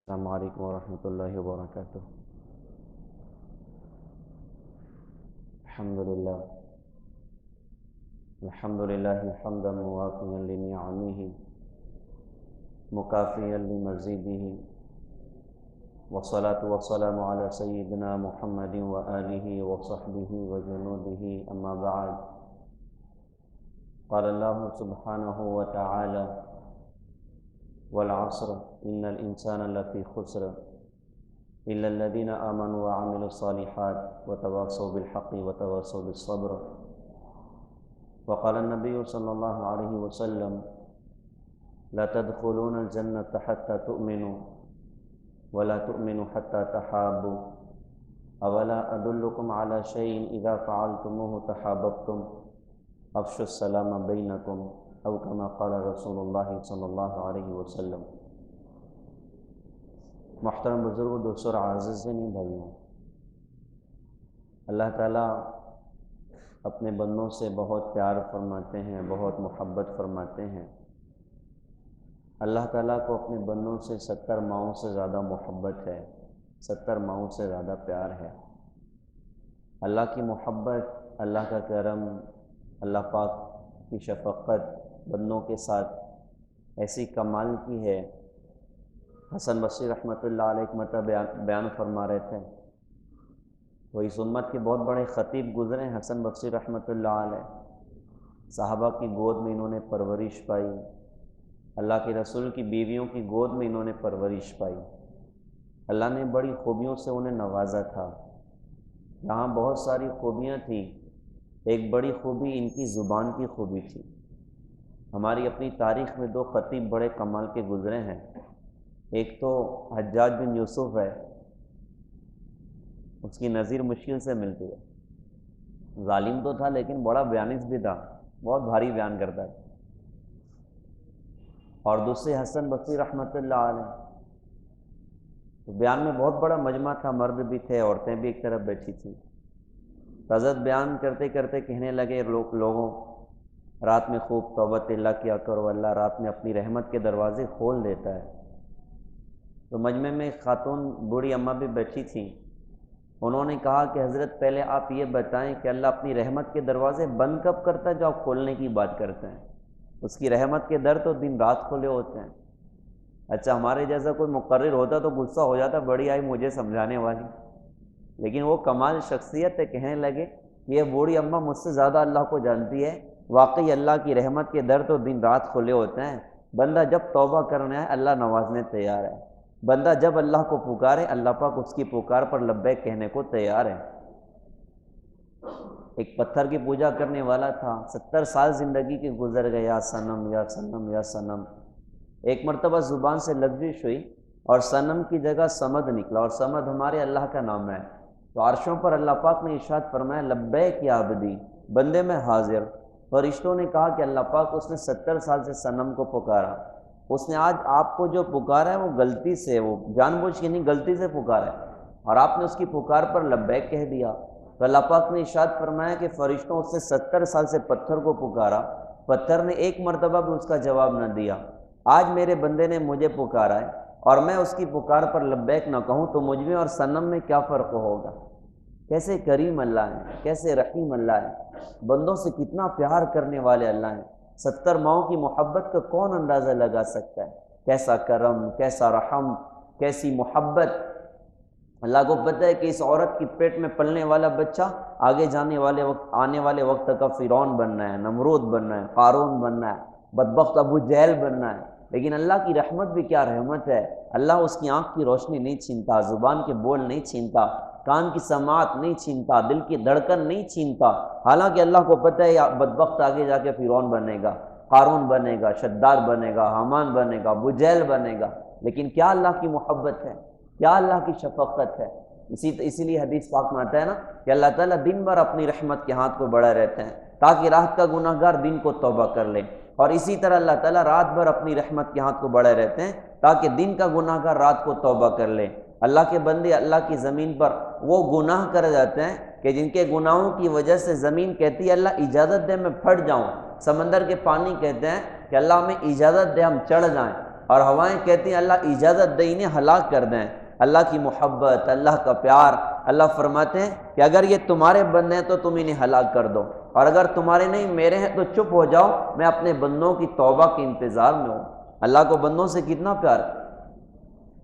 السلام علیکم ورحمۃ اللہ وبرکاتہ۔ الحمد للہ حمدا موافیا لنعمہ مکافیا لمزیدہ، والصلاة والسلام علی سیدنا محمد وآلہ وصحبہ وجنودہ، اما بعد۔ قال اللہ سبحانہ وتعالی: والعصر ان الانسان لفی خسر الا الذین آمنوا وعملوا الصالحات وتواصوا بالحق وتواصوا بالصبر۔ وقال النبی صلی اللہ علیہ وسلم: لا تدخلون الجنة حتى تؤمنوا ولا تؤمنوا حتى تحابوا اولا ادلکم علی شیء اذا فعلتموه تحاببتم افشوا السلام بینکم او کما قال رسول اللہ صلی اللہ علیہ وسلم۔ محترم بزرگوں، دوستوں اور عزیزین بھائیوں، اللہ تعالیٰ اپنے بندوں سے بہت پیار فرماتے ہیں، بہت محبت فرماتے ہیں۔ اللہ تعالیٰ کو اپنے بندوں سے 70 ماؤں سے زیادہ محبت ہے، 70 ماؤں سے زیادہ پیار ہے۔ اللہ کی محبت، اللہ کا کرم، اللہ پاک کی شفقت بندوں کے ساتھ ایسی کمال کی ہے۔ حسن بصری رحمۃ اللہ علیہ ایک مرتبہ بیان فرما رہے تھے، وہ اس امت کے بہت بڑے خطیب گزرے ہیں، حسن بصری رحمۃ اللہ علیہ۔ صحابہ کی گود میں انہوں نے پرورش پائی، اللہ کے رسول کی بیویوں کی گود میں انہوں نے پرورش پائی۔ اللہ نے بڑی خوبیوں سے انہیں نوازا تھا۔ یہاں بہت ساری خوبیاں تھیں، ایک بڑی خوبی ان کی زبان کی خوبی تھی۔ ہماری اپنی تاریخ میں 2 خطیب بڑے کمال کے گزرے ہیں۔ ایک تو حجاج بن یوسف ہے، اس کی نظیر مشکل سے ملتی ہے۔ ظالم تو تھا لیکن بڑا بیانیس بھی تھا، بہت بھاری بیان کرتا ہے۔ اور دوسرے حسن بصری رحمۃ اللہ علیہ، تو بیان میں بہت بڑا مجمع تھا، مرد بھی تھے، عورتیں بھی ایک طرف بیٹھی تھیں۔ حضرت بیان کرتے کرتے کہنے لگے لوگوں، رات میں خوب توبۃ اللہ کیا کرو، اللہ رات میں اپنی رحمت کے دروازے کھول دیتا ہے۔ تو مجمع میں ایک خاتون بوڑھی اماں بھی بیٹھی تھیں، انہوں نے کہا کہ حضرت پہلے آپ یہ بتائیں کہ اللہ اپنی رحمت کے دروازے بند کب کرتا ہے جو آپ کھولنے کی بات کرتے ہیں؟ اس کی رحمت کے در تو دن رات کھلے ہوتے ہیں۔ اچھا، ہمارے جیسا کوئی مقرر ہوتا تو غصہ ہو جاتا، بڑی آئی مجھے سمجھانے والی، لیکن وہ کمال شخصیت ہے، کہنے لگے کہ یہ بوڑھی اماں مجھ سے زیادہ اللہ کو جانتی ہے، واقعی اللہ کی رحمت کے در تو دن رات کھلے ہوتے ہیں۔ بندہ جب توبہ کرنے آئے اللہ نوازنے تیار ہے، بندہ جب اللہ کو پکارے اللہ پاک اس کی پکار پر لبیک کہنے کو تیار ہے۔ ایک پتھر کی پوجا کرنے والا تھا، 70 سال زندگی کے گزر گئے، یا صنم یا صنم یا صنم۔ ایک مرتبہ زبان سے لغزش ہوئی اور صنم کی جگہ صمد نکلا، اور صمد ہمارے اللہ کا نام ہے۔ تو عرشوں پر اللہ پاک نے ارشاد فرمایا لبیک یا عبدی، بندے میں حاضر۔ فرشتوں نے کہا کہ اللہ پاک اس نے 70 سال سے صنم کو پکارا، اس نے آج آپ کو جو پکارا ہے وہ غلطی سے، وہ جان بوجھ کے نہیں، غلطی سے پکارا ہے، اور آپ نے اس کی پکار پر لبیک کہہ دیا۔ تو اللہ پاک نے ارشاد فرمایا کہ فرشتوں اس نے 70 سال سے پتھر کو پکارا، پتھر نے ایک مرتبہ بھی اس کا جواب نہ دیا۔ آج میرے بندے نے مجھے پکارا ہے اور میں اس کی پکار پر لبیک نہ کہوں تو مجھ میں اور صنم میں کیا فرق ہوگا؟ کیسے کریم اللہ ہے، کیسے رحیم اللہ ہے، بندوں سے کتنا پیار کرنے والے اللہ ہیں۔ 70 ماؤں کی محبت کا کون اندازہ لگا سکتا ہے؟ کیسا کرم، کیسا رحم، کیسی محبت۔ اللہ کو پتہ ہے کہ اس عورت کی پیٹ میں پلنے والا بچہ آگے آنے والے وقت کا فرعون بننا ہے، نمرود بننا ہے، قارون بننا ہے، بدبخت ابو جہل بننا ہے، لیکن اللہ کی رحمت بھی کیا رحمت ہے۔ اللہ اس کی آنکھ کی روشنی نہیں چھینتا، زبان کے بول نہیں چھینتا، کان کی سماعت نہیں چھینتا، دل کی دھڑکن نہیں چھینتا۔ حالانکہ اللہ کو پتہ ہے بدبخت آگے جا کے فرعون بنے گا، قارون بنے گا، شداد بنے گا، حامان بنے گا، ابو جہل بنے گا، لیکن کیا اللہ کی محبت ہے، کیا اللہ کی شفقت ہے۔ اسی لیے حدیث پاک میں آتا ہے نا کہ اللہ تعالیٰ دن بھر اپنی رحمت کے ہاتھ کو بڑھائے رہتے ہیں تاکہ رات کا گناہ گار دن کو توبہ کر لے، اور اسی طرح اللہ تعالیٰ رات بھر اپنی رحمت کے ہاتھ کو بڑھائے رہتے ہیں تاکہ دن کا گناہ گار رات کو توبہ کر لے۔ اللہ کے بندے اللہ کی زمین پر وہ گناہ کر جاتے ہیں کہ جن کے گناہوں کی وجہ سے زمین کہتی ہے اللہ اجازت دے میں پھٹ جاؤں، سمندر کے پانی کہتے ہیں کہ اللہ ہمیں اجازت دے ہم چڑھ جائیں، اور ہوائیں کہتی ہیں اللہ اجازت دے انہیں ہلاک کر دیں۔ اللہ کی محبت، اللہ کا پیار، اللہ فرماتے ہیں کہ اگر یہ تمہارے بندے ہیں تو تم انہیں ہلاک کر دو، اور اگر تمہارے نہیں میرے ہیں تو چپ ہو جاؤ، میں اپنے بندوں کی توبہ کے انتظار میں ہوں۔ اللہ کو بندوں سے کتنا پیار۔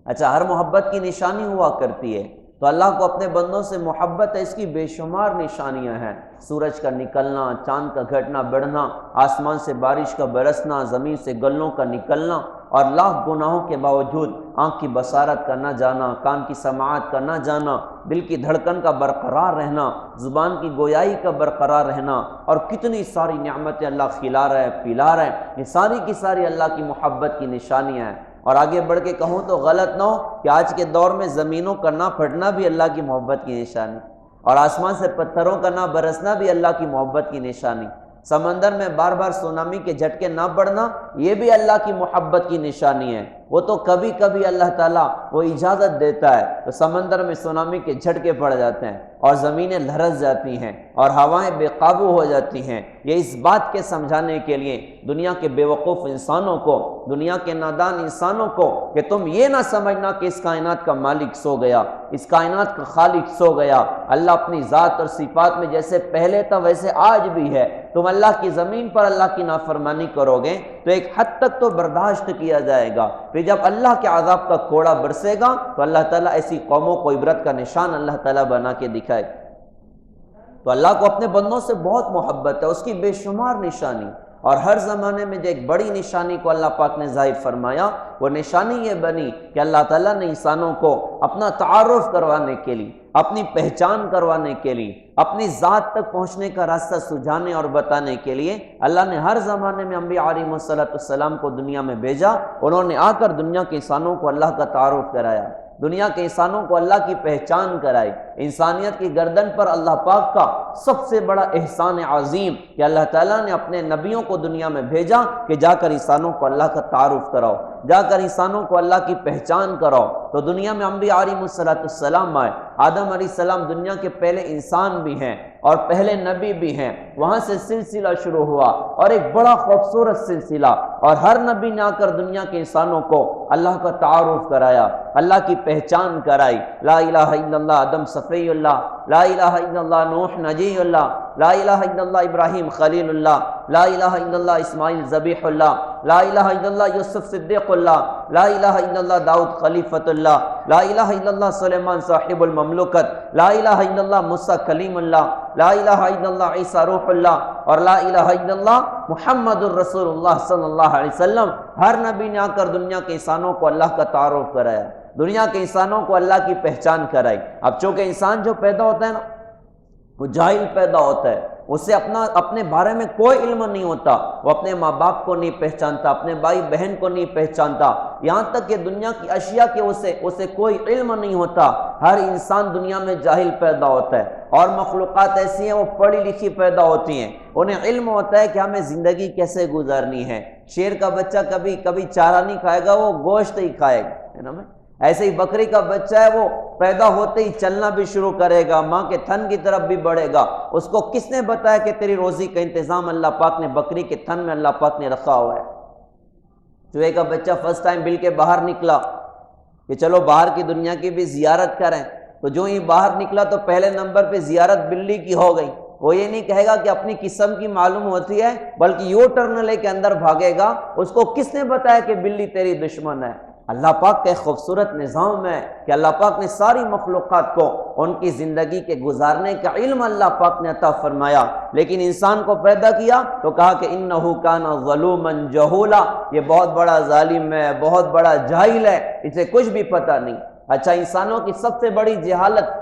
اچھا، ہر محبت کی نشانی ہوا کرتی ہے، تو اللہ کو اپنے بندوں سے محبت ہے، اس کی بے شمار نشانیاں ہیں۔ سورج کا نکلنا، چاند کا گھٹنا بڑھنا، آسمان سے بارش کا برسنا، زمین سے گلوں کا نکلنا، اور لاکھ گناہوں کے باوجود آنکھ کی بصارت کا نہ جانا، کان کی سماعت کا نہ جانا، دل کی دھڑکن کا برقرار رہنا، زبان کی گویائی کا برقرار رہنا، اور کتنی ساری نعمتیں اللہ کھلا رہا ہے، پلا رہا ہے، یہ ساری کی ساری اللہ کی محبت کی نشانیاں ہیں۔ اور آگے بڑھ کے کہوں تو غلط نہ ہو کہ آج کے دور میں زمینوں کا نہ پھٹنا بھی اللہ کی محبت کی نشانی، اور آسمان سے پتھروں کا نہ برسنا بھی اللہ کی محبت کی نشانی، سمندر میں بار بار سونامی کے جھٹکے نہ پڑنا یہ بھی اللہ کی محبت کی نشانی ہے۔ وہ تو کبھی کبھی اللہ تعالیٰ وہ اجازت دیتا ہے تو سمندر میں سونامی کے جھٹکے پڑ جاتے ہیں اور زمینیں لرز جاتی ہیں اور ہوائیں بے قابو ہو جاتی ہیں، یہ اس بات کے سمجھانے کے لیے دنیا کے بے وقوف انسانوں کو، دنیا کے نادان انسانوں کو، کہ تم یہ نہ سمجھنا کہ اس کائنات کا مالک سو گیا، اس کائنات کا خالق سو گیا۔ اللہ اپنی ذات اور صفات میں جیسے پہلے تھا ویسے آج بھی ہے۔ تم اللہ کی زمین پر اللہ کی نافرمانی کرو گے تو ایک حد تک تو برداشت کیا جائے گا، پھر جب اللہ کے عذاب کا کوڑا برسے گا تو اللہ تعالیٰ ایسی قوموں کو عبرت کا نشان اللہ تعالیٰ بنا کے دکھائے۔ تو اللہ کو اپنے بندوں سے بہت محبت ہے، اس کی بے شمار نشانی، اور ہر زمانے میں جو ایک بڑی نشانی کو اللہ پاک نے ظاہر فرمایا وہ نشانی یہ بنی کہ اللہ تعالیٰ نے انسانوں کو اپنا تعارف کروانے کے لیے، اپنی پہچان کروانے کے لیے، اپنی ذات تک پہنچنے کا راستہ سجھانے اور بتانے کے لیے اللہ نے ہر زمانے میں انبیاء علیہ السلام کو دنیا میں بھیجا۔ انہوں نے آ کر دنیا کے انسانوں کو اللہ کا تعارف کرایا، دنیا کے انسانوں کو اللہ کی پہچان کرائی۔ انسانیت کی گردن پر اللہ پاک کا سب سے بڑا احسان عظیم کہ اللہ تعالیٰ نے اپنے نبیوں کو دنیا میں بھیجا کہ جا کر انسانوں کو اللہ کا تعارف کراؤ، جا کر انسانوں کو اللہ کی پہچان کراؤ۔ تو دنیا میں انبیاء علیہ السلام آئے، آدم علیہ السلام دنیا کے پہلے انسان بھی ہیں اور پہلے نبی بھی ہیں، وہاں سے سلسلہ شروع ہوا اور ایک بڑا خوبصورت سلسلہ، اور ہر نبی نے آ کر دنیا کے انسانوں کو اللہ کا تعارف کرایا، اللہ کی پہچان کرائی۔ لا الہ الا اللہ آدم صفی اللہ، لا الہ الا اللہ نوح نجی اللہ، لا الہ الا اللہ ابراہیم خلیل اللہ، لا الہ الا اللہ اسماعیل ذبیح اللہ، لا الہ الا اللہ یوسف صدیق اللہ، لا الہ الا اللہ داؤد خلیفۃ اللہ، لا الہ الا اللہ سلیمان صاحب المملکت، لا الہ الا اللہ موسیٰ کلیم اللہ، لا الہ الا اللہ عیسیٰ روح اللہ، اور لا الہ الا اللہ محمد الرسول اللہ صلی اللہ علیہ وسلم۔ ہر نبی نے آ کر دنیا کے انسانوں کو اللہ کا تعارف کرایا، دنیا کے انسانوں کو اللہ کی پہچان کرائی۔ اب چونکہ انسان جو پیدا ہوتا ہے نا وہ جاہل پیدا ہوتا ہے، اسے اپنے بارے میں کوئی علم نہیں ہوتا، وہ اپنے ماں باپ کو نہیں پہچانتا، اپنے بھائی بہن کو نہیں پہچانتا، یہاں تک کہ دنیا کی اشیاء کے اسے کوئی علم نہیں ہوتا۔ ہر انسان دنیا میں جاہل پیدا ہوتا ہے، اور مخلوقات ایسی ہیں وہ پڑھی لکھی پیدا ہوتی ہیں، انہیں علم ہوتا ہے کہ ہمیں زندگی کیسے گزارنی ہے۔ شیر کا بچہ کبھی چارہ نہیں کھائے گا، وہ گوشت ہی کھائے گا، ہے نا؟ ایسے ہی بکری کا بچہ ہے، وہ پیدا ہوتے ہی چلنا بھی شروع کرے گا، ماں کے تھن کی طرف بھی بڑھے گا۔ اس کو کس نے بتایا کہ تیری روزی کا انتظام اللہ پاک نے بکری کے تھن میں اللہ پاک نے رکھا ہوا ہے؟ چوہے کا بچہ فرسٹ ٹائم بل کے باہر نکلا کہ چلو باہر کی دنیا کی بھی زیارت کریں، تو جو ہی باہر نکلا تو پہلے نمبر پہ زیارت بلی کی ہو گئی۔ وہ یہ نہیں کہے گا کہ اپنی قسم کی معلوم ہوتی ہے، بلکہ یو ٹرن لے کے اندر بھاگے گا۔ اس کو کس نے بتایا کہ بلی تیری دشمن ہے؟ اللہ پاک کا ایک خوبصورت نظام ہے کہ اللہ پاک نے ساری مخلوقات کو ان کی زندگی کے گزارنے کا علم اللہ پاک نے عطا فرمایا، لیکن انسان کو پیدا کیا تو کہا کہ انہ کان ظلوما جہولا، یہ بہت بڑا ظالم ہے، بہت بڑا جاہل ہے، اسے کچھ بھی پتہ نہیں۔ اچھا، انسانوں کی سب سے بڑی جہالت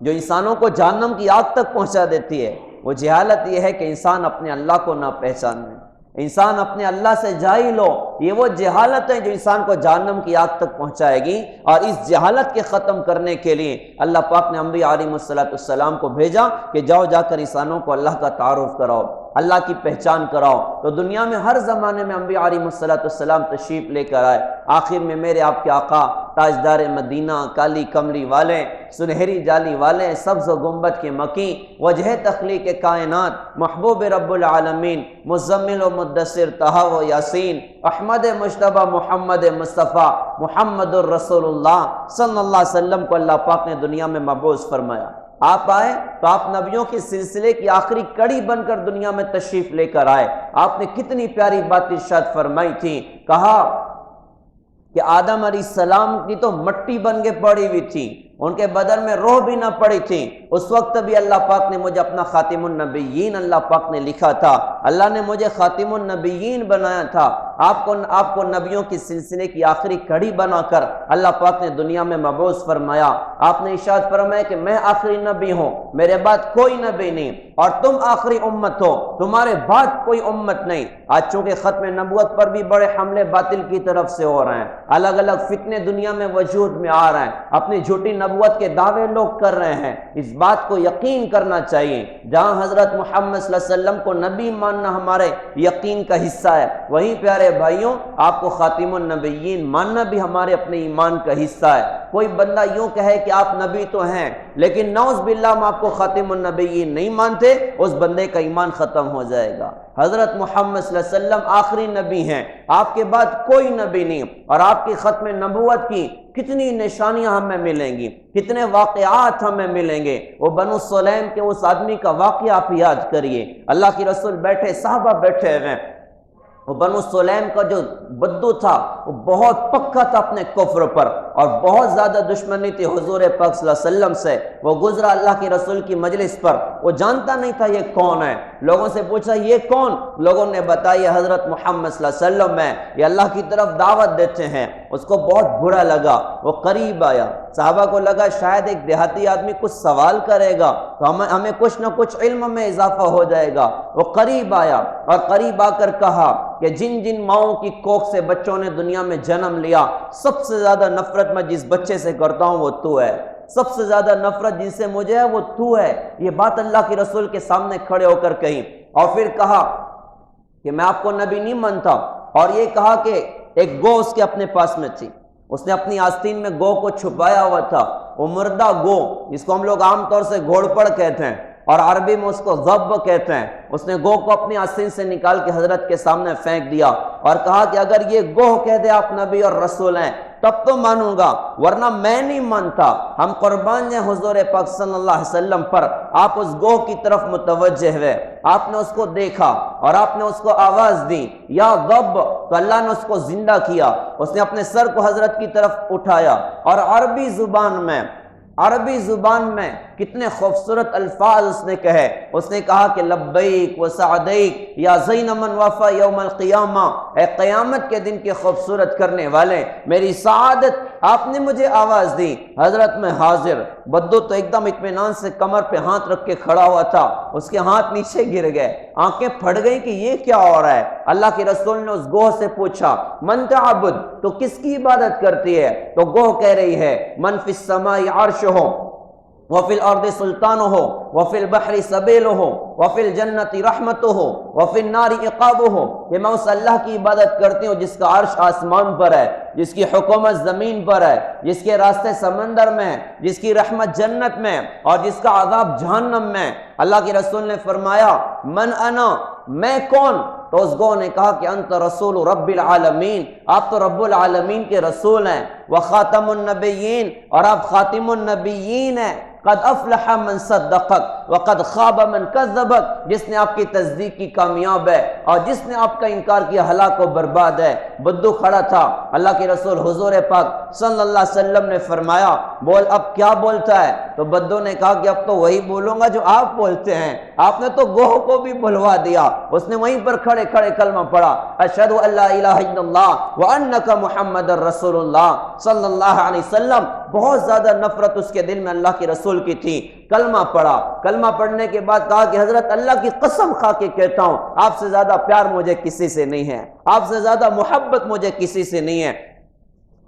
جو انسانوں کو جہنم کی آگ تک پہنچا دیتی ہے، وہ جہالت یہ ہے کہ انسان اپنے اللہ کو نہ پہچانے، انسان اپنے اللہ سے جاہل ہو۔ یہ وہ جہالت ہے جو انسان کو جہنم کی آگ تک پہنچائے گی، اور اس جہالت کے ختم کرنے کے لیے اللہ پاک نے انبیاء علیہ السلام کو بھیجا کہ جا کر انسانوں کو اللہ کا تعارف کراؤ، اللہ کی پہچان کراؤ۔ تو دنیا میں ہر زمانے میں انبیاء علیہ السلام تشریف لے کر آئے۔ آخر میں میرے آپ کے آقا تاجدار مدینہ، کالی کمری والے، سنہری جالی والے سبز و گنبد کے مکی، وجہ تخلیق کائنات محبوب رب العالمین مزمل و مدثر طہ و یاسین احمد مجتبی محمد مصطفیٰ محمد الرسول اللہ صلی اللہ علیہ وسلم کو اللہ پاک نے دنیا میں مبعوث فرمایا۔ آپ آئے تو آپ نبیوں کے سلسلے کی آخری کڑی بن کر دنیا میں تشریف لے کر آئے۔ آپ نے کتنی پیاری بات ارشاد فرمائی تھی، کہا کہ آدم علیہ السلام کی تو مٹی بن کے پڑی ہوئی تھی، ان کے بدن میں روح بھی نہ پڑی تھی، اس وقت بھی اللہ پاک نے مجھے اپنا خاتم النبیین اللہ پاک نے لکھا تھا، اللہ نے مجھے خاتم النبیین بنایا تھا۔ آپ کو نبیوں کی سلسلے کی آخری کڑی بنا کر اللہ پاک نے دنیا میں مبعوث فرمایا۔ آپ نے ارشاد فرمایا کہ میں آخری نبی ہوں، میرے بعد کوئی نبی نہیں، اور تم آخری امت ہو، تمہارے بعد کوئی امت نہیں۔ آج چونکہ ختم نبوت پر بھی بڑے حملے باطل کی طرف سے ہو رہے ہیں، الگ الگ فتنے دنیا میں وجود میں آ رہے ہیں، اپنی جھوٹی نبوت کے دعوے لوگ کر رہے ہیں۔ اس بات کو یقین کرنا چاہیے، جہاں حضرت محمد صلی اللہ علیہ وسلم کو نبی ماننا ہمارے یقین کا حصہ ہے، وہیں پیارے بھائیوں آپ کو خاتم النبیین ماننا بھی ہمارے اپنے ایمان کا حصہ ہے۔ کوئی بندہ یوں کہے کہ آپ نبی تو ہیں لیکن نعوذ باللہ ہم آپ کو خاتم النبیین نہیں مانتے، اس بندے کا ایمان ختم ہو جائے گا۔ حضرت محمد صلی اللہ علیہ وسلم آخری نبی ہیں، آپ کے بعد کوئی نبی نہیں، اور آپ کی ختم نبوت کی کتنی نشانیاں ہمیں ملیں گی، کتنے واقعات ہمیں ملیں گے۔ وہ بنو سلیم کے اس آدمی کا واقعہ آپ یاد کریے، اللہ کے رسول بیٹھے، صحابہ بیٹھے ہوئے، وہ بنو سلیم کا جو بدو تھا وہ بہت پکا تھا اپنے کفر پر، اور بہت زیادہ دشمنی تھی حضور پاک صلی اللہ علیہ وسلم سے۔ وہ گزرا اللہ کے رسول کی مجلس پر، وہ جانتا نہیں تھا یہ کون ہے، لوگوں سے پوچھا یہ کون، لوگوں نے بتایا حضرت محمد صلی اللہ علیہ وسلم ہے، یہ اللہ کی طرف دعوت دیتے ہیں۔ اس کو بہت برا لگا، وہ قریب آیا، صحابہ کو لگا شاید ایک دیہاتی آدمی کچھ سوال کرے گا تو ہمیں کچھ نہ کچھ علم میں اضافہ ہو جائے گا۔ وہ قریب آیا اور قریب آ کر کہا کہ جن جن ماؤں کی کوکھ سے بچوں نے دنیا میں جنم لیا، سب سے زیادہ نفرت میں جس بچے سے کرتا ہوں وہ تو ہے، سب سے زیادہ نفرت جن سے مجھے ہے وہ تو ہے۔ یہ بات اللہ کے رسول کے سامنے کھڑے ہو کر کہی، اور پھر کہا کہ میں آپ کو نبی نہیں مانتا، اور یہ کہا کہ ایک گو اس کے اپنے پاس میں تھی، اس نے اپنی آستین میں گو کو چھپایا ہوا تھا، وہ مردہ گو جس کو ہم لوگ عام طور سے گھوڑ پڑ کہتے ہیں اور عربی میں اس کو ذب کہتے ہیں۔ اس نے گو کو اپنی آستین سے نکال کے حضرت کے سامنے پھینک دیا اور کہا کہ اگر یہ گو کہہ دے آپ نبی اور رسول ہیں تب تو مانوں گا، ورنہ میں نہیں مانتا۔ ہم قربان ہیں حضور پاک صلی اللہ علیہ وسلم پر۔ آپ اس گو کی طرف متوجہ ہوئے، آپ نے اس کو دیکھا اور آپ نے اس کو آواز دی یا ذب، تو اللہ نے اس کو زندہ کیا۔ اس نے اپنے سر کو حضرت کی طرف اٹھایا اور عربی زبان میں کتنے خوبصورت الفاظ اس نے کہے۔ اس نے کہا کہ لبیک و سعدیک یا زین من وفا یوم القیامہ، اے قیامت کے دن کے خوبصورت کرنے والے، میری سعادت آپ نے مجھے آواز دی۔ حضرت میں حاضر، بدو تو ایک دم اطمینان سے کمر پہ ہاتھ رکھ کے کھڑا ہوا تھا، اس کے ہاتھ نیچے گر گئے، آنکھیں پھٹ گئیں کہ یہ کیا ہو رہا ہے۔ اللہ کے رسول نے اس گوہ سے پوچھا من تعبد، تو کس کی عبادت کرتی ہے؟ تو گوہ کہہ رہی ہے من فی السماء عرشہ وفی الارض سلطانہ وفی البحر سبیلہ وفی الجنت رحمتہ وفی النار عقابہ، کہ میں اس اللہ کی عبادت کرتی ہوں جس کا عرش آسمان پر ہے، جس کی حکومت زمین پر ہے، جس کے راستے سمندر میں ہے، جس کی رحمت جنت میں اور جس کا عذاب جہنم میں۔ اللہ کے رسول نے فرمایا من انا، میں کون؟ تو اس گو نے کہا کہ انت رسول رب العالمین، آپ تو رب العالمین کے رسول ہیں، وخاتم النبیین، اور آپ خاتم النبیین ہیں۔ قد افلح من صدقک وقد خاب من کذبک، جس نے آپ کی تصدیق کی کامیاب ہے اور جس نے آپ کا انکار کیا ہلاک و برباد ہے۔ بدو کھڑا تھا، اللہ کے رسول حضور پاک صلی اللہ علیہ وسلم نے فرمایا بول اب کیا بولتا ہے؟ تو بدو نے کہا کہ اب تو وہی بولوں گا جو آپ بولتے ہیں۔ آپ نے تو گوہ کو بھی بلوا دیا، اس نے وہیں پر کھڑے کھڑے کلمہ پڑھا اشہد ان لا الہ الا اللہ وانک محمد رسول اللہ صلی اللہ علیہ وسلم۔ بہت زیادہ نفرت اس کے دل میں اللہ کے رسول کی تھی، کلمہ پڑھا، کلمہ پڑھنے کے بعد کہا کہ حضرت اللہ کی قسم کھا کے کہتا ہوں آپ سے زیادہ پیار مجھے کسی سے نہیں ہے، آپ سے زیادہ محبت مجھے کسی سے نہیں ہے۔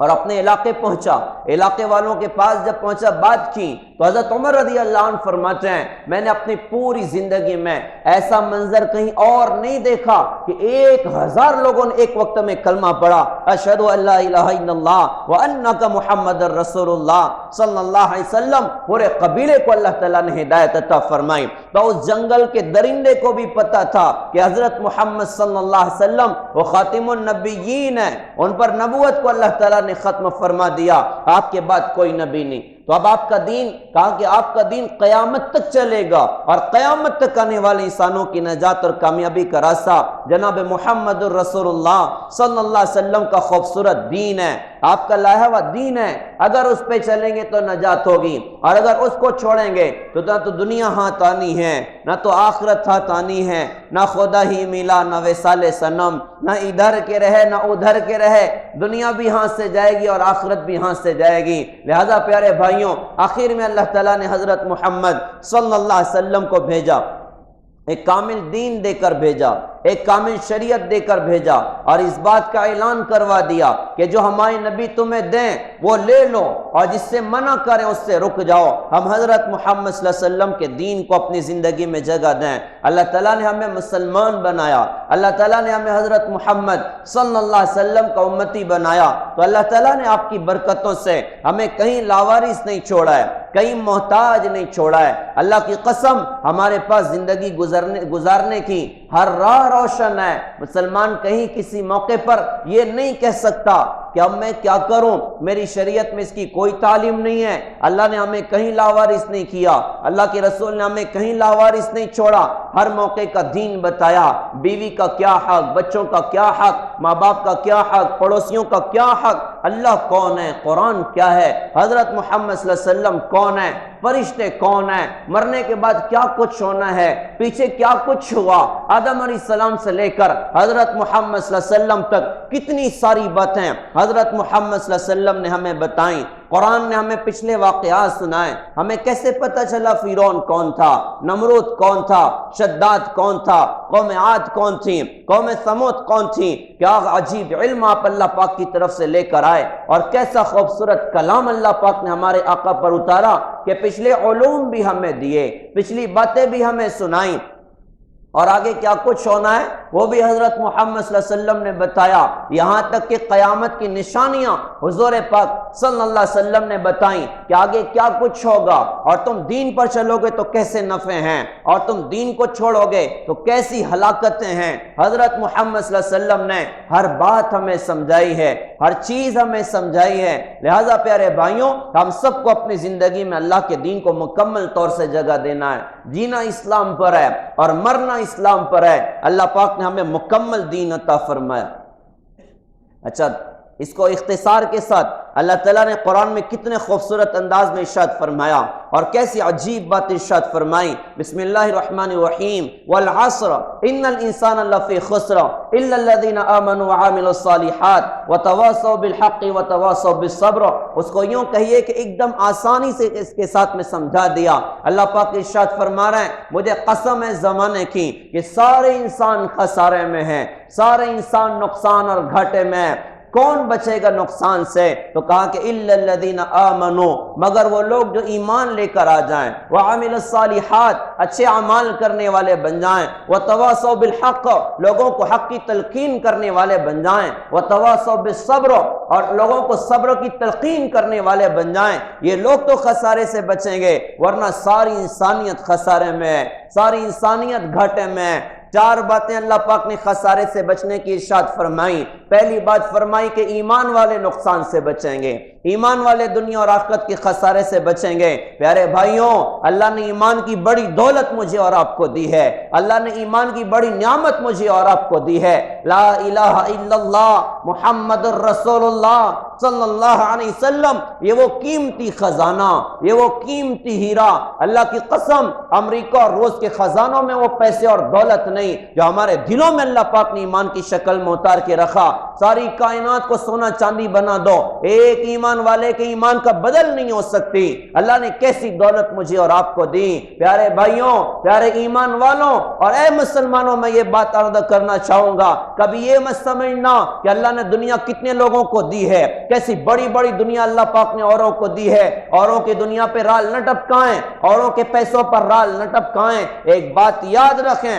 اور اپنے علاقے پہنچا، علاقے والوں کے پاس جب پہنچا بات کی تو حضرت عمر رضی اللہ عنہ فرماتے ہیں میں نے اپنی پوری زندگی میں ایسا منظر کہیں اور نہیں دیکھا کہ 1000 لوگوں نے ایک وقت میں کلمہ پڑھا اشہد ان لا الہ الا اللہ وانک محمد رسول اللہ صلی اللہ علیہ وسلم، پورے قبیلے کو اللہ تعالیٰ نے ہدایت عطا فرمائی۔ تو اس جنگل کے درندے کو بھی پتا تھا کہ حضرت محمد صلی اللہ علیہ وسلم وہ خاتم النبیین ہیں، ان پر نبوت کو اللہ تعالیٰ نے ختم فرما دیا، آپ کے بعد کوئی نبی نہیں۔ تو اب آپ کا دین، کہا کہ آپ کا دین قیامت تک چلے گا، اور قیامت تک آنے والے انسانوں کی نجات اور کامیابی کا راستہ جناب محمد الرسول اللہ صلی اللہ علیہ وسلم کا خوبصورت دین ہے، آپ کا لایا ہوا دین ہے۔ اگر اس پہ چلیں گے تو نجات ہوگی، اور اگر اس کو چھوڑیں گے تو نہ تو دنیا ہاتھ آنی ہے، نہ تو آخرت ہاتھ آنی ہے، نہ خدا ہی ملا نہ وصال صنم، نہ ادھر کے رہے نہ ادھر کے رہے، دنیا بھی ہاتھ سے جائے گی اور آخرت بھی ہاتھ سے جائے گی۔ لہذا پیارے بھائیوں، آخر میں اللہ تعالیٰ نے حضرت محمد صلی اللہ علیہ وسلم کو بھیجا، ایک کامل دین دے کر بھیجا، ایک کامل شریعت دے کر بھیجا، اور اس بات کا اعلان کروا دیا کہ جو ہمارے نبی تمہیں دیں وہ لے لو، اور جس سے منع کریں اس سے رک جاؤ۔ ہم حضرت محمد صلی اللہ علیہ وسلم کے دین کو اپنی زندگی میں جگہ دیں۔ اللہ تعالیٰ نے ہمیں مسلمان بنایا، اللہ تعالیٰ نے ہمیں حضرت محمد صلی اللہ علیہ وسلم کا امتی بنایا، تو اللہ تعالیٰ نے آپ کی برکتوں سے ہمیں کہیں لاوارث نہیں چھوڑا ہے، کہیں محتاج نہیں چھوڑا ہے۔ اللہ کی قسم، ہمارے پاس زندگی گزارنے کی ہر راہ روشن ہے۔ مسلمان کہیں کسی موقع پر یہ نہیں کہہ سکتا کہ اب میں کیا کروں، میری شریعت میں اس کی کوئی تعلیم نہیں ہے۔ اللہ نے ہمیں کہیں لاوارث نہیں کیا، اللہ کے رسول نے ہمیں کہیں لاوارث نہیں چھوڑا، ہر موقع کا دین بتایا، بیوی کا کیا حق، بچوں کا کیا حق، ماں باپ کا کیا حق، پڑوسیوں کا کیا حق، اللہ کون ہے، قرآن کیا ہے، حضرت محمد صلی اللہ علیہ وسلم کون ہے، فرشتے کون ہیں، مرنے کے بعد کیا کچھ ہونا ہے، پیچھے کیا کچھ ہوا، آدم علیہ السلام سے لے کر حضرت محمد صلی اللہ علیہ وسلم تک کتنی ساری باتیں حضرت محمد صلی اللہ علیہ وسلم نے ہمیں بتائیں۔ قرآن نے ہمیں پچھلے واقعات سنائے، ہمیں کیسے پتہ چلا فرعون کون تھا، نمرود کون تھا، شداد کون تھا، قوم عاد کون تھی، قوم ثمود کون تھی، کیا عجیب علم آپ اللہ پاک کی طرف سے لے کر آئے، اور کیسا خوبصورت کلام اللہ پاک نے ہمارے آقا پر اتارا کہ پچھلے علوم بھی ہمیں دیے، پچھلی باتیں بھی ہمیں سنائیں، اور آگے کیا کچھ ہونا ہے وہ بھی حضرت محمد صلی اللہ علیہ وسلم نے بتایا، یہاں تک کہ قیامت کی نشانیاں حضور پاک صلی اللہ علیہ وسلم نے بتائیں کہ آگے کیا کچھ ہوگا، اور تم دین پر چلو گے تو کیسے نفع ہیں، اور تم دین کو چھوڑو گے تو کیسی ہلاکتیں ہیں۔ حضرت محمد صلی اللہ علیہ وسلم نے ہر بات ہمیں سمجھائی ہے، ہر چیز ہمیں سمجھائی ہے۔ لہذا پیارے بھائیوں، ہم سب کو اپنی زندگی میں اللہ کے دین کو مکمل طور سے جگہ دینا ہے، جینا اسلام پر ہے اور مرنا اسلام پر ہے۔ اللہ پاک نے ہمیں مکمل دین عطا فرمایا۔ اچھا، اس کو اختصار کے ساتھ اللہ تعالیٰ نے قرآن میں کتنے خوبصورت انداز میں ارشاد فرمایا اور کیسی عجیب بات ارشاد فرمائی۔ بسم اللہ الرحمن الرحیم، والعصر ان الانسان لفی خسر الا الذین آمنوا وعملوا الصالحات وتواصوا بالحق وتواصوا بالصبر۔ اس کو یوں کہیے کہ ایک دم آسانی سے اس کے ساتھ میں سمجھا دیا۔ اللہ پاک ارشاد فرما رہے ہیں، مجھے قسم ہے زمانے کی کہ سارے انسان خسارے میں ہیں، سارے انسان نقصان اور گھاٹے میں ہیں۔ کون بچے گا نقصان سے؟ تو کہا کہ الا الذین آمنوا، مگر وہ لوگ جو ایمان لے کر آ جائیں، وعملوا الصالحات، اچھے اعمال کرنے والے بن جائیں، وتواصوا بالحق، لوگوں کو حق کی تلقین کرنے والے بن جائیں، وتواصوا بالصبر، اور لوگوں کو صبر کی تلقین کرنے والے بن جائیں، یہ لوگ تو خسارے سے بچیں گے، ورنہ ساری انسانیت خسارے میں ہے، ساری انسانیت گھاٹے میں ہے۔ چار باتیں اللہ پاک نے خسارے سے بچنے کی ارشاد فرمائی۔ پہلی بات فرمائی کہ ایمان والے نقصان سے بچیں گے، ایمان والے دنیا اور آخرت کے خسارے سے بچیں گے۔ پیارے بھائیوں، اللہ نے ایمان کی بڑی دولت مجھے اور آپ کو دی ہے، اللہ نے ایمان کی بڑی نعمت مجھے اور آپ کو دی ہے۔ لا الہ الا اللہ محمد الرسول اللہ صلی اللہ علیہ وسلم، یہ وہ قیمتی خزانہ، یہ وہ قیمتی ہیرا، اللہ کی قسم امریکہ اور روس کے خزانوں میں وہ پیسے اور دولت نہیں جو ہمارے دلوں میں اللہ پاک نے ایمان کی شکل میں اتار کے رکھا۔ ساری کائنات کو سونا چاندی بنا دو، ایک ایمان ایمان والے کے ایمان کا بدل نہیں ہو سکتی۔ اللہ نے کیسی دولت مجھے اور آپ کو دی۔ پیارے بھائیوں، پیارے ایمان والوں، اور اے مسلمانوں، میں یہ بات عرض کرنا چاہوں گا، کبھی یہ مت سمجھنا کہ اللہ نے دنیا کتنے لوگوں کو دی ہے، کیسی بڑی بڑی دنیا اللہ پاک نے اوروں کو دی ہے۔ اوروں کی دنیا پہ رال نہ ٹپکائیں، اوروں کے پیسوں پر رال نہ ٹپکائیں۔ ایک بات یاد رکھیں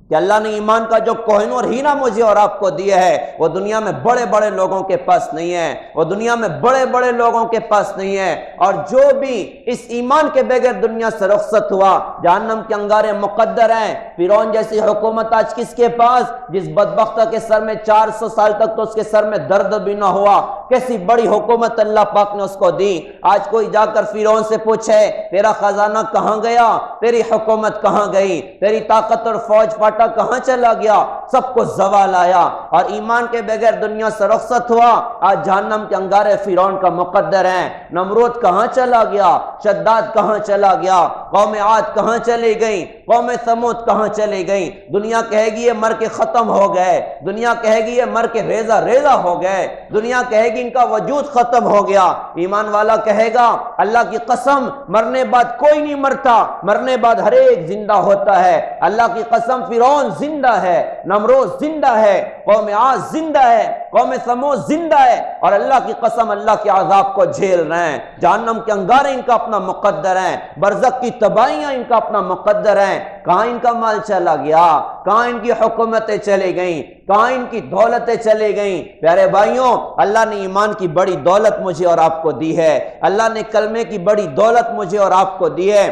کہ اللہ نے ایمان کا جو کوہن اور ہیرا مجھے اور آپ کو دیا ہے، وہ دنیا میں بڑے بڑے لوگوں کے پاس نہیں ہے، وہ دنیا میں بڑے بڑے لوگوں کے پاس نہیں ہے۔ اور جو بھی اس ایمان کے بغیر دنیا سے رخصت ہوا، جہنم کے انگارے مقدر ہیں۔ فرعون جیسی حکومت آج کس کے پاس، جس بدبخت کے سر میں 400 سال تک تو اس کے سر میں درد بھی نہ ہوا، کیسی بڑی حکومت اللہ پاک نے اس کو دی۔ آج کوئی جا کر فرعون سے پوچھے تیرا خزانہ کہاں گیا، تیری حکومت کہاں گئی، تیری طاقت اور فوج پاٹا کہاں چلا گیا، سب کو زوال آیا اور ایمان کے بغیر دنیا سے رخصت ہوا۔ آج جہنم کے انگارے فرعون کا مقدر ہیں۔ نمرود کہاں چلا گیا، شداد کہاں چلا گیا، قوم عاد کہاں چلی گئی، قوم ثمود کہاں چلی گئی۔ دنیا کہے گی یہ مر کے ختم ہو گئے، دنیا کہے گی یہ مر کے ریزہ ریزہ ہو گئے، دنیا کہے گی ان کا وجود ختم ہو گیا۔ ایمان والا کہے گا اللہ کی قسم مرنے بعد کوئی نہیں مرتا، مرنے بعد ہر ایک زندہ ہوتا ہے۔ اللہ کی قسم فرعون زندہ ہے، نمرود زندہ ہے، قوم عاد زندہ ہے، قوم ثمود زندہ ہے، اور اللہ کی قسم اللہ کے عذاب کو جھیل رہے ہیں۔ جہنم کے انگارے ان کا اپنا مقدر ہیں، برزخ کی تباہیاں ان کا اپنا مقدر ہیں۔ کہاں ان کا مال چلا گیا، کہاں ان کی حکومتیں چلی گئیں، کہاں ان کی دولتیں چلی گئیں۔ پیارے بھائیوں، اللہ نے ایمان کی بڑی دولت مجھے اور آپ کو دی ہے، اللہ نے کلمے کی بڑی دولت مجھے اور آپ کو دی ہے۔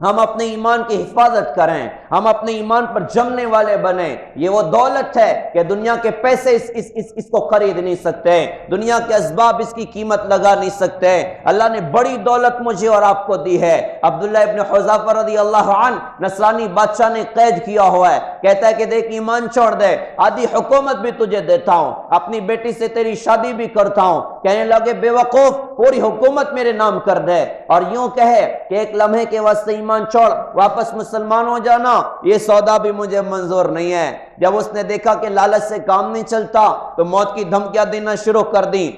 ہم اپنے ایمان کی حفاظت کریں، ہم اپنے ایمان پر جمنے والے بنیں۔ یہ وہ دولت ہے کہ دنیا کے پیسے اس کو خرید نہیں سکتے، دنیا کے اسباب اس کی قیمت لگا نہیں سکتے۔ اللہ نے بڑی دولت مجھے اور آپ کو دی ہے۔ عبداللہ ابن حذافہ رضی اللہ عنہ نصرانی بادشاہ نے قید کیا ہوا ہے، کہتا ہے کہ دیکھ ایمان چھوڑ دے، آدھی حکومت بھی تجھے دیتا ہوں، اپنی بیٹی سے تیری شادی بھی کرتا ہوں۔ کہنے لگے بے وقوف، پوری حکومت میرے نام کر دے، اور یوں کہے کہ ایک لمحے کے واسطے ایمان چھوڑ واپس مسلمان ہو جانا، یہ سودا بھی مجھے منظور نہیں ہے۔ جب اس نے دیکھا کہ لالچ سے کام نہیں چلتا تو موت کی دھمکیاں دینا شروع کر دی۔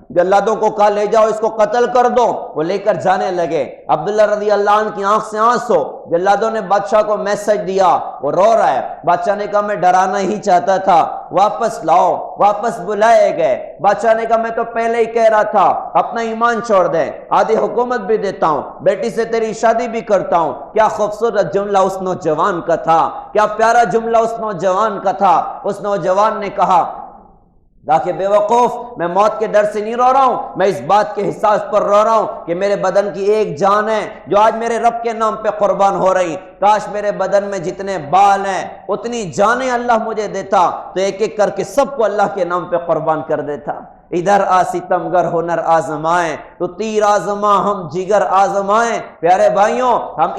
جلادوں کو کہا لے جاؤ اس کو قتل کر دو، وہ لے کر جانے لگے۔ عبداللہ رضی اللہ عنہ کی آنکھ سے آنسو، جلادوں نے بادشاہ کو میسج دیا، وہ رو رہا ہے۔ بادشاہ نے کہا میں ڈرانا ہی چاہتا تھا، واپس لاؤ، واپس بلائے گئے۔ بادشاہ نے کہا میں تو پہلے ہی کہہ رہا تھا اپنا ایمان چھوڑ دے، آدھی حکومت بھی دیتا ہوں، بیٹی سے تیری شادی بھی کرتا ہوں۔ کیا خوبصورت جملہ اس نوجوان کا تھا، کیا پیارا جملہ اس نوجوان کا تھا۔ اس نوجوان نے کہا کہ بے وقوف، میں موت کے ڈر سے نہیں رو رہا ہوں، میں اس بات کے احساس پر رو رہا ہوں کہ میرے بدن کی ایک جان ہے جو آج میرے رب کے نام پہ قربان ہو رہی۔ کاش میرے بدن میں جتنے بال ہیں اتنی جانیں اللہ مجھے دیتا تو ایک ایک کر کے سب کو اللہ کے نام پہ قربان کر دیتا۔ ادھر آ ستمگر ہنر آزمائیں، تو تیر آزما ہم جگر آزمائیں۔ پیارے بھائیوں، ہم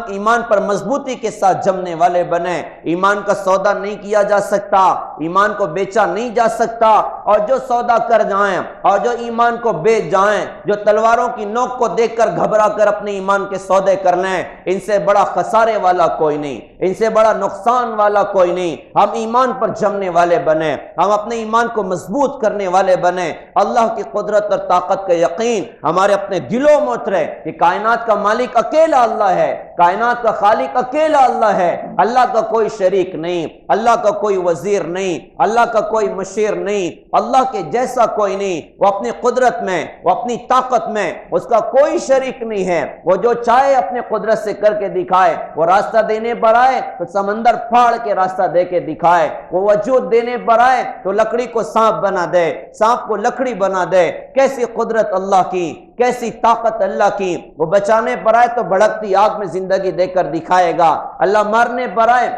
ایمان پر مضبوطی کے ساتھ جمنے والے بنیں۔ ایمان کا سودا نہیں کیا جا سکتا، ایمان کو بیچا نہیں جا سکتا، اور جو سودا کر جائیں اور جو ایمان کو بیچ جائیں، جو تلواروں کی نوک کو دیکھ کر گھبرا کر اپنے ایمان کے سودے کر لیں، ان سے بڑا خسارے والا کوئی نہیں، ان سے بڑا نقصان والا کوئی نہیں۔ ہم ایمان پر جمنے والے بنیں، ہم اپنے ایمان کو مضبوط کرنے والے بنیں۔ اللہ کی قدرت اور طاقت کا یقین ہمارے اپنے دلوں میں اترے کہ کائنات کا مالک اکیلا اللہ ہے، کائنات کا خالق اکیلا اللہ ہے، اللہ کا کوئی شریک نہیں، اللہ کا کوئی وزیر نہیں، اللہ کا کوئی مشیر نہیں، اللہ کے جیسا کوئی نہیں۔ وہ اپنی قدرت میں، وہ اپنی طاقت میں، اس کا کوئی شریک نہیں ہے۔ وہ جو چاہے اپنے قدرت سے کر کے دکھائے، وہ راستہ دینے پر آئے تو سمندر پھاڑ کے راستہ دے کے دکھائے، وہ وجود دینے پر آئے تو لکڑی کو سانپ بنا دے، سانپ کو لکڑی بنا دے۔ کیسی قدرت اللہ کی، کیسی طاقت اللہ کی۔ وہ بچانے پر آئے تو بھڑکتی آگ میں زندگی دے کر دکھائے گا۔ اللہ مارنے پر آئے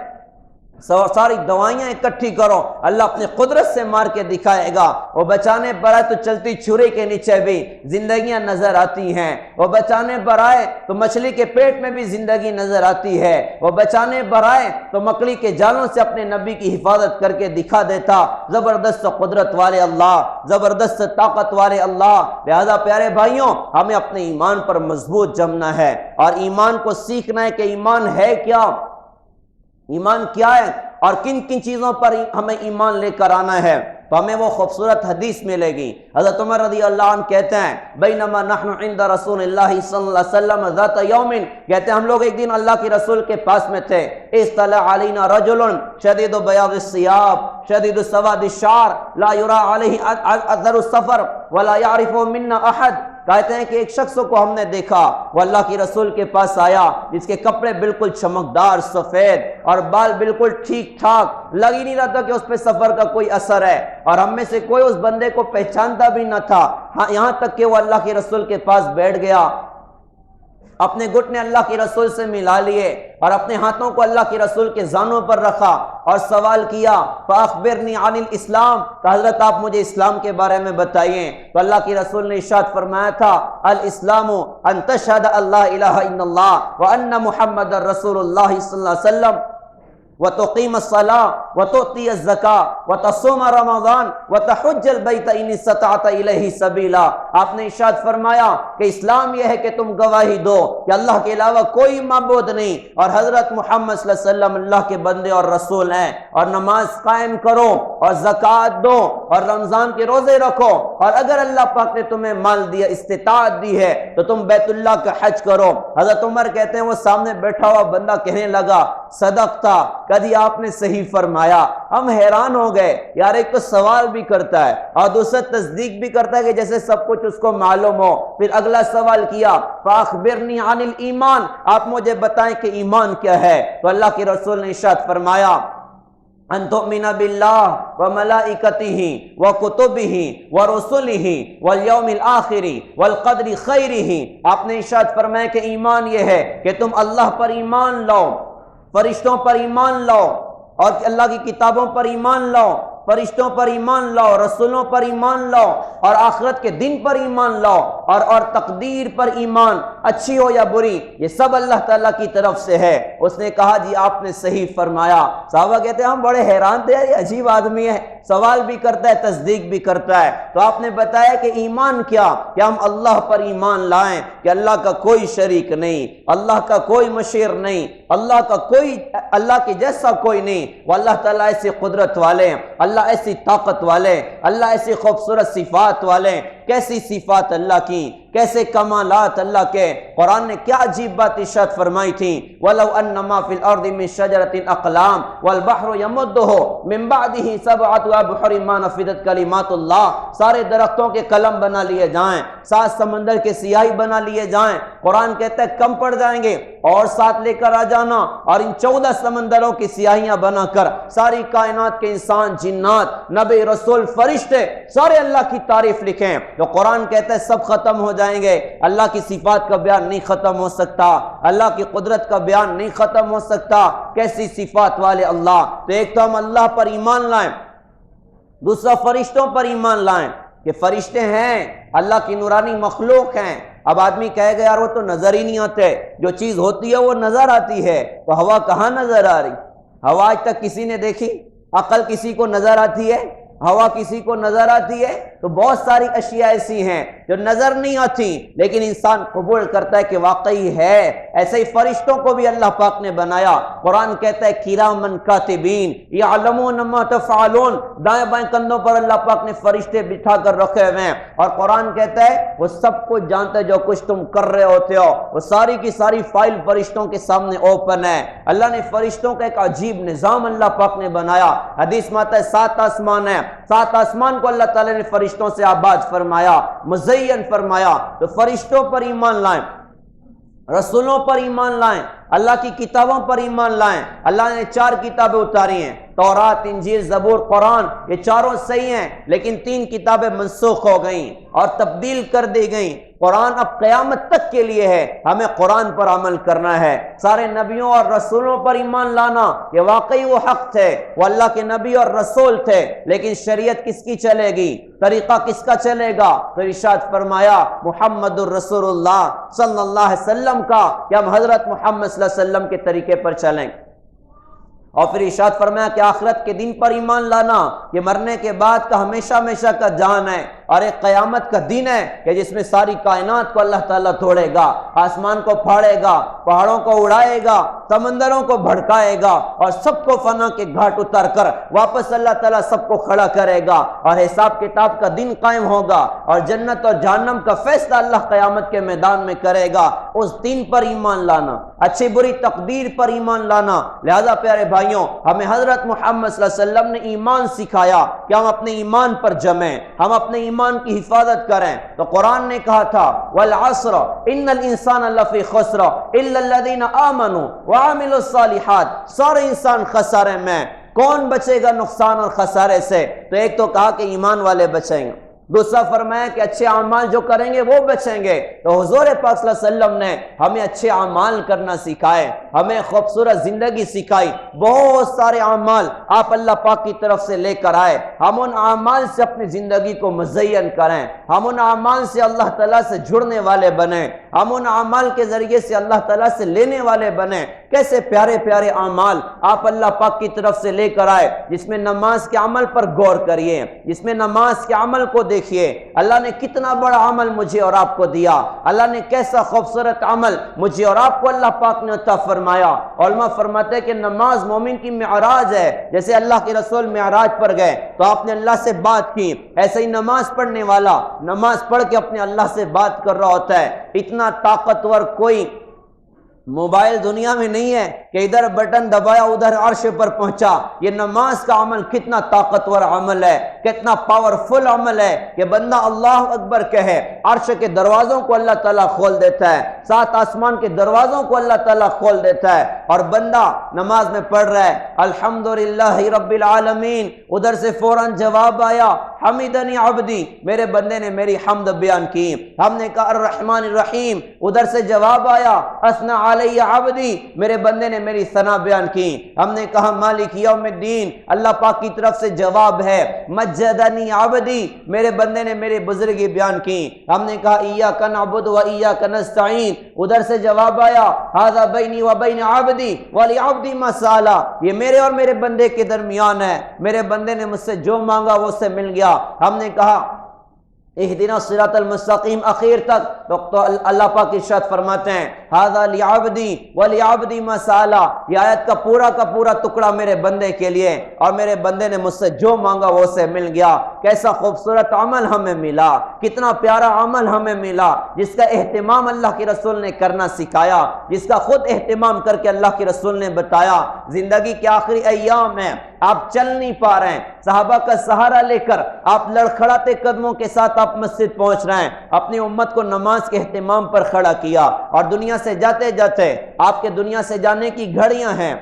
ساری دوائیاں اکٹھی کرو، اللہ اپنی قدرت سے مار کے دکھائے گا۔ وہ بچانے پر آئے تو چلتی چھری کے نیچے بھی زندگیاں نظر آتی ہیں، وہ بچانے پر آئے تو مچھلی کے پیٹ میں بھی زندگی نظر آتی ہے، وہ بچانے پر آئے تو مکڑی کے جالوں سے اپنے نبی کی حفاظت کر کے دکھا دیتا۔ زبردست قدرت والے اللہ، زبردست طاقت والے اللہ۔ لہذا پیارے بھائیوں، ہمیں اپنے ایمان پر مضبوط جمنا ہے اور ایمان کو سیکھنا ہے کہ ایمان ہے کیا، ایمان کیا ہے اور کن کن چیزوں پر ہمیں ایمان لے کر آنا ہے۔ تو ہمیں وہ خوبصورت حدیث ملے گی۔ حضرت عمر رضی اللہ عنہ کہتے ہیں بینما نحن عند رسول اللہ صلی اللہ علیہ وسلم ذات یوم، کہتے ہیں ہم لوگ ایک دن اللہ کے رسول کے پاس میں تھے، اطلع علینا رجل شدید بیاض الثیاب شدید سواد الشعر لا یرا علیہ اثر السفر ولا یعرف منا احد، کہتے ہیں کہ ایک شخص کو ہم نے دیکھا، وہ اللہ کے رسول کے پاس آیا، جس کے کپڑے بالکل چمکدار سفید اور بال بالکل ٹھیک ٹھاک، لگ ہی نہیں رہا تھا کہ اس پہ سفر کا کوئی اثر ہے، اور ہم میں سے کوئی اس بندے کو پہچانتا بھی نہ تھا، ہاں یہاں تک کہ وہ اللہ کے رسول کے پاس بیٹھ گیا، اپنے گھٹنے اللہ کے رسول سے ملا لیے اور اپنے ہاتھوں کو اللہ کے رسول کے زانوں پر رکھا اور سوال کیا فاخبرنی عن الاسلام، کہ حضرت آپ مجھے اسلام کے بارے میں بتائیے۔ تو اللہ کے رسول نے ارشاد فرمایا تھا الاسلام ان تشہد اللہ الہ الا اللہ وان محمد رسول اللہ صلی اللہ علیہ وسلم وتقیم الصلاة وتؤتی الزکاة وتصوم رمضان وتحج البیت ان استطعت الیہ سبیلا، آپ نے ارشاد فرمایا کہ اسلام یہ ہے کہ تم گواہی دو کہ اللہ کے علاوہ کوئی معبود نہیں اور حضرت محمد صلی اللہ علیہ وسلم اللہ کے بندے اور رسول ہیں، اور نماز قائم کرو اور زکوٰۃ دو اور رمضان کے روزے رکھو، اور اگر اللہ پاک نے تمہیں مال دیا، استطاعت دی ہے، تو تم بیت اللہ کا حج کرو۔ حضرت عمر کہتے ہیں وہ سامنے بیٹھا ہوا بندہ کہنے لگا صدقتا، کدی آپ نے صحیح فرمایا۔ ہم حیران ہو گئے، یار ایک تو سوال بھی کرتا ہے اور دوسرا تصدیق بھی کرتا ہے کہ جیسے سب کچھ اس کو معلوم ہو۔ پھر اگلا سوال کیا فاخبرنی عن الایمان، آپ مجھے بتائیں کہ ایمان کیا ہے۔ تو اللہ کے رسول نے ارشاد فرمایا ان تؤمن باللہ وملائکتہ وکتبہ ورسلہ والیوم الآخر والقدر خیرہ، آپ نے ارشاد فرمایا کہ ایمان یہ ہے کہ تم اللہ پر ایمان لاؤ، فرشتوں پر ایمان لاؤ، اور اللہ کی کتابوں پر ایمان لاؤ، فرشتوں پر ایمان لاؤ، رسولوں پر ایمان لاؤ، اور آخرت کے دن پر ایمان لاؤ، اور تقدیر پر ایمان، اچھی ہو یا بری، یہ سب اللہ تعالیٰ کی طرف سے ہے۔ اس نے کہا جی آپ نے صحیح فرمایا۔ صحابہ کہتے ہیں ہم بڑے حیران تھے، یہ عجیب آدمی ہے، سوال بھی کرتا ہے تصدیق بھی کرتا ہے۔ تو آپ نے بتایا کہ ایمان کیا، کہ ہم اللہ پر ایمان لائیں کہ اللہ کا کوئی شریک نہیں، اللہ کا کوئی مشیر نہیں، اللہ کے جیسا کوئی نہیں، وہ اللہ تعالیٰ ایسی قدرت والے ہیں، اللہ ایسی طاقت والے، اللہ ایسی خوبصورت صفات والے۔ کیسی صفات اللہ کی، کیسے کمالات اللہ کے۔ قرآن نے کیا عجیب بات ارشاد فرمائی تھی وَلَوْ أَنَّ مَا فِي الْأَرْضِ مِنْ شَجَرَةٍ أَقْلَامٍ وَالْبَحْرُ يَمُدُّهُ مِنْ بَعْدِهِ سَبْعَةُ أَبْحُرٍ مَا نَفِدَتْ كَلِمَاتُ اللَّهِ، سارے درختوں کے قلم بنا لیے جائیں، 7 سمندر کے سیاہی بنا لیے جائیں، قرآن کہتا ہے کم پڑ جائیں گے، اور ساتھ لے کر آ جانا، اور ان 14 سمندروں کی سیاہیاں بنا کر ساری کائنات کے انسان، جنات، نبی، رسول، فرشتے سارے اللہ کی تعریف لکھیں، تو قرآن کہتا ہے سب ختم ہو جائیں گے، اللہ کی صفات کا بیان نہیں ختم ہو سکتا، اللہ کی قدرت کا بیان نہیں ختم ہو سکتا۔ کیسی صفات والے اللہ۔ تو ایک تو ہم اللہ پر ایمان لائیں، دوسرا فرشتوں پر ایمان لائیں کہ فرشتے ہیں، اللہ کی نورانی مخلوق ہیں۔ اب آدمی کہے گا یار وہ تو نظر ہی نہیں آتے، جو چیز ہوتی ہے وہ نظر آتی ہے، تو ہوا کہاں نظر آ رہی؟ ہوا آج تک کسی نے دیکھی؟ عقل کسی کو نظر آتی ہے؟ ہوا کسی کو نظر آتی ہے؟ تو بہت ساری اشیاء ایسی ہیں جو نظر نہیں آتی لیکن انسان قبول کرتا ہے کہ واقعی ہے۔ ایسے ہی فرشتوں کو بھی اللہ پاک نے بنایا۔ قرآن کہتا ہے کرامن کاتبین یعلمون ما تفعلون، دائیں بائیں کندھوں پر اللہ پاک نے فرشتے بٹھا کر رکھے ہوئے ہیں، اور قرآن کہتا ہے وہ سب کچھ جانتے جو کچھ تم کر رہے ہوتے ہو، وہ ساری کی ساری فائل فرشتوں کے سامنے اوپن ہے۔ اللہ نے فرشتوں کا ایک عجیب نظام اللہ پاک نے بنایا۔ حدیث میں آتا ہے 7 آسمان ہیں، 7 آسمان کو اللہ تعالیٰ نے فرشتوں سے آباد فرمایا، مزین فرمایا۔ تو فرشتوں پر ایمان لائیں، رسولوں پر ایمان لائیں، اللہ کی کتابوں پر ایمان لائیں۔ اللہ نے 4 کتابیں اتاری ہیں، تورات، انجیل، زبور، قرآن، یہ چاروں صحیح ہیں، لیکن 3 کتابیں منسوخ ہو گئیں اور تبدیل کر دی گئیں۔ قرآن اب قیامت تک کے لیے ہے، ہمیں قرآن پر عمل کرنا ہے۔ سارے نبیوں اور رسولوں پر ایمان لانا، یہ واقعی وہ حق تھے، وہ اللہ کے نبی اور رسول تھے، لیکن شریعت کس کی چلے گی، طریقہ کس کا چلے گا؟ تو ارشاد فرمایا محمد الرسول اللہ صلی اللہ علیہ وسلم کا، کہ ہم حضرت محمد صلی اللہ علیہ وسلم کے طریقے پر چلیں۔ اور پھر ارشاد فرمایا کہ آخرت کے دن پر ایمان لانا، یہ مرنے کے بعد کا ہمیشہ ہمیشہ کا جان ہے، اور ایک قیامت کا دن ہے کہ جس میں ساری کائنات کو اللہ تعالیٰ توڑے گا، آسمان کو پھاڑے گا، پہاڑوں کو اڑائے گا، سمندروں کو بھڑکائے گا اور سب کو فنا کے گھاٹ اتار کر واپس اللہ تعالیٰ سب کو کھڑا کرے گا اور حساب کتاب کا دن قائم ہوگا اور جنت اور جہنم کا فیصلہ اللہ قیامت کے میدان میں کرے گا۔ اس دن پر ایمان لانا، اچھی بری تقدیر پر ایمان لانا۔ لہذا پیارے بھائیوں، ہمیں حضرت محمد صلی اللہ علیہ وسلم نے ایمان سکھایا کہ ہم اپنے ایمان پر جمیں، ہم اپنے ایمان کی حفاظت کریں۔ تو قرآن نے کہا تھا والعصر ان الانسان لفی خسر الا الذین آمنوا وعملوا الصالحات، سارے انسان خسارے میں۔ کون بچے گا نقصان اور خسارے سے؟ تو ایک تو کہا کہ ایمان والے بچیں گے، دوسرا فرمایا کہ اچھے اعمال جو کریں گے وہ بچیں گے۔ تو حضور پاک صلی اللہ علیہ وسلم نے ہمیں اچھے اعمال کرنا سکھائے، ہمیں خوبصورت زندگی سکھائی، بہت سارے اعمال آپ اللہ پاک کی طرف سے لے کر آئے۔ ہم ان اعمال سے اپنی زندگی کو مزین کریں، ہم ان اعمال سے اللہ تعالیٰ سے جڑنے والے بنیں، ہم ان اعمال کے ذریعے سے اللہ تعالیٰ سے لینے والے بنیں۔ کیسے پیارے پیارے اعمال آپ اللہ پاک کی طرف سے لے کر آئے، جس میں نماز کے عمل پر غور کریے، جس میں نماز کے عمل کو دیکھیے، اللہ نے کتنا بڑا عمل مجھے اور آپ کو دیا، اللہ نے کیسا خوبصورت عمل مجھے اور آپ کو اللہ پاک نے عطا فرمایا۔ علماء فرماتے ہیں کہ نماز مومن کی معراج ہے، جیسے اللہ کے رسول معراج پر گئے تو آپ نے اللہ سے بات کی، ایسے ہی نماز پڑھنے والا نماز پڑھ کے اپنے اللہ سے بات کر رہا ہوتا ہے۔ اتنا طاقتور کوئی موبائل دنیا میں نہیں ہے کہ ادھر بٹن دبایا ادھر عرش پر پہنچا۔ یہ نماز کا عمل کتنا طاقتور عمل ہے، کتنا پاورفل عمل ہے کہ بندہ اللہ اکبر کہے، عرش کے دروازوں کو اللہ تعالیٰ کھول دیتا ہے، سات آسمان کے دروازوں کو اللہ تعالیٰ کھول دیتا ہے، اور بندہ نماز میں پڑھ رہا ہے الحمدللہ رب العالمین، ادھر سے فوراً جواب آیا حمیدنی عبدی، میرے بندے نے میری حمد بیان کی۔ ہم نے کہا الرحمن الرحیم، ادھر سے جواب آیا اثنا علی عبدی، میرے بندے نے میری ثنا بیان کی۔ ہم نے کہا مالک یوم الدین، اللہ پاک کی طرف سے جواب ہے مجدنی عبدی، میرے بندے نے میری بزرگی بیان کی۔ ہم نے کہا ایاک نعبد و ایاک نستعین، ادھر سے جواب آیا ھذا بینی و بین عبدی ولعبدی ما سأل، یہ میرے اور میرے بندے کے درمیان ہے، میرے بندے نے مجھ سے جو مانگا وہ اسے مل گیا۔ ہم نے کہا اہدنا الصراط المستقیم اخیر تک، تو اللہ پاک ارشاد فرماتے ہیں ھذا لعبدی ولعبدی ما سأل، یہ آیت کا پورا ٹکڑا میرے بندے کے لیے اور میرے بندے نے مجھ سے جو مانگا وہ اسے مل گیا۔ کیسا خوبصورت عمل ہمیں ملا، کتنا پیارا عمل ہمیں ملا، جس کا اہتمام اللہ کے رسول نے کرنا سکھایا، جس کا خود اہتمام کر کے اللہ کے رسول نے بتایا۔ زندگی کے آخری ایام ہیں، آپ چل نہیں پا رہے ہیں، صحابہ کا سہارا لے کر آپ لڑکھڑاتے قدموں کے ساتھ آپ مسجد پہنچ رہے ہیں، اپنی امت کو نماز کے اہتمام پر کھڑا کیا، اور دنیا سے جاتے جاتے آپ کے دنیا سے جانے کی گھڑیاں ہیں۔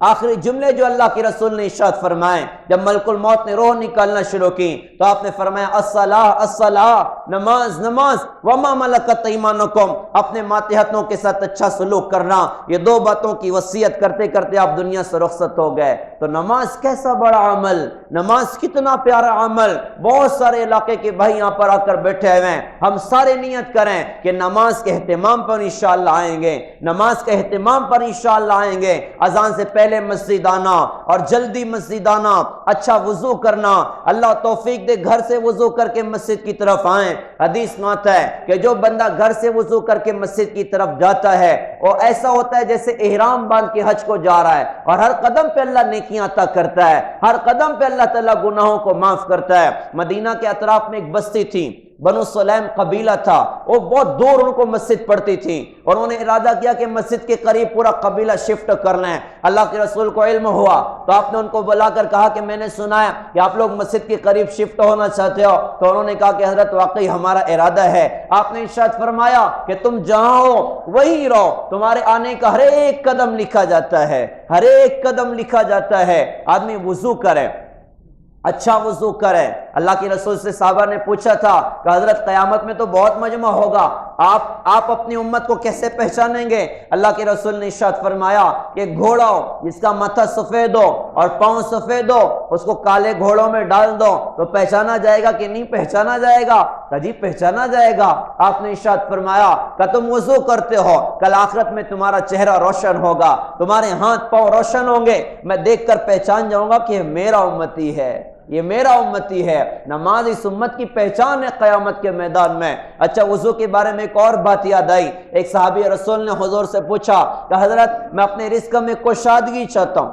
آخری جملے جو اللہ کے رسول نے ارشاد فرمائے، جب ملک الموت نے روح نکالنا شروع کی تو آپ نے فرمایا الصلاۃ الصلاۃ، نماز نماز، وما ملکت ایمانکم، اپنے ماتحتوں کے ساتھ اچھا سلوک کرنا۔ یہ دو باتوں کی وصیت کرتے کرتے آپ دنیا سے رخصت ہو گئے۔ تو نماز کیسا بڑا عمل، نماز کتنا پیارا عمل۔ بہت سارے علاقے کے بھائی یہاں پر آ کر بیٹھے ہوئے ہیں، ہم سارے نیت کریں کہ نماز کے اہتمام پر انشاءاللہ آئیں گے، نماز کے اہتمام پر انشاءاللہ آئیں گے۔ اذان سے پہلے مسجد آنا اور جلدی مسجد آنا، اچھا وضو کرنا، اللہ توفیق دے گھر سے وضو کر کے مسجد کی طرف آئیں۔ حدیث میں آتا ہے کہ جو بندہ گھر سے وضو کر کے مسجد کی طرف جاتا ہے وہ ایسا ہوتا ہے جیسے احرام باندھ کے حج کو جا رہا ہے، اور ہر قدم پہ اللہ نیکیاں عطا کرتا ہے، ہر قدم پہ اللہ تعالیٰ گناہوں کو معاف کرتا ہے۔ مدینہ کے اطراف میں ایک بستی تھی، بنو سلیم قبیلہ تھا، وہ بہت دور ان کو مسجد پڑتی تھی، اور انہوں نے ارادہ کیا کہ مسجد کے قریب پورا قبیلہ شفٹ کر لیں۔ اللہ کے رسول کو علم ہوا تو آپ نے ان کو بلا کر کہا کہ میں نے سنا ہے کہ آپ لوگ مسجد کے قریب شفٹ ہونا چاہتے ہو، تو انہوں نے کہا کہ حضرت واقعی ہمارا ارادہ ہے۔ آپ نے ارشاد فرمایا کہ تم جہاں ہو وہیں رہو، تمہارے آنے کا ہر ایک قدم لکھا جاتا ہے، ہر ایک قدم لکھا جاتا ہے۔ آدمی وضو کرے، اچھا وضو کرے۔ اللہ کے رسول سے صحابہ نے پوچھا تھا کہ حضرت قیامت میں تو بہت مجمع ہوگا، آپ اپنی امت کو کیسے پہچانیں گے؟ اللہ کے رسول نے ارشاد فرمایا کہ گھوڑا ہو جس کا ماتھا سفید ہو اور پاؤں سفید ہو، اس کو کالے گھوڑوں میں ڈال دو تو پہچانا جائے گا کہ نہیں پہچانا جائے گا؟ جی پہچانا جائے گا۔ آپ نے ارشاد فرمایا کہ تم وضو کرتے ہو، کل آخرت میں تمہارا چہرہ روشن ہوگا، تمہارے ہاتھ پاؤں روشن ہوں گے، میں دیکھ کر پہچان جاؤں گا کہ میرا امتی ہے۔ یہ میرا امتی ہے۔ نماز اس امت کی پہچان ہے قیامت کے میدان میں۔ اچھا وضو کے بارے میں ایک اور بات یاد آئی، ایک صحابی رسول نے حضور سے پوچھا کہ حضرت میں اپنے رزق میں کشادگی چاہتا ہوں،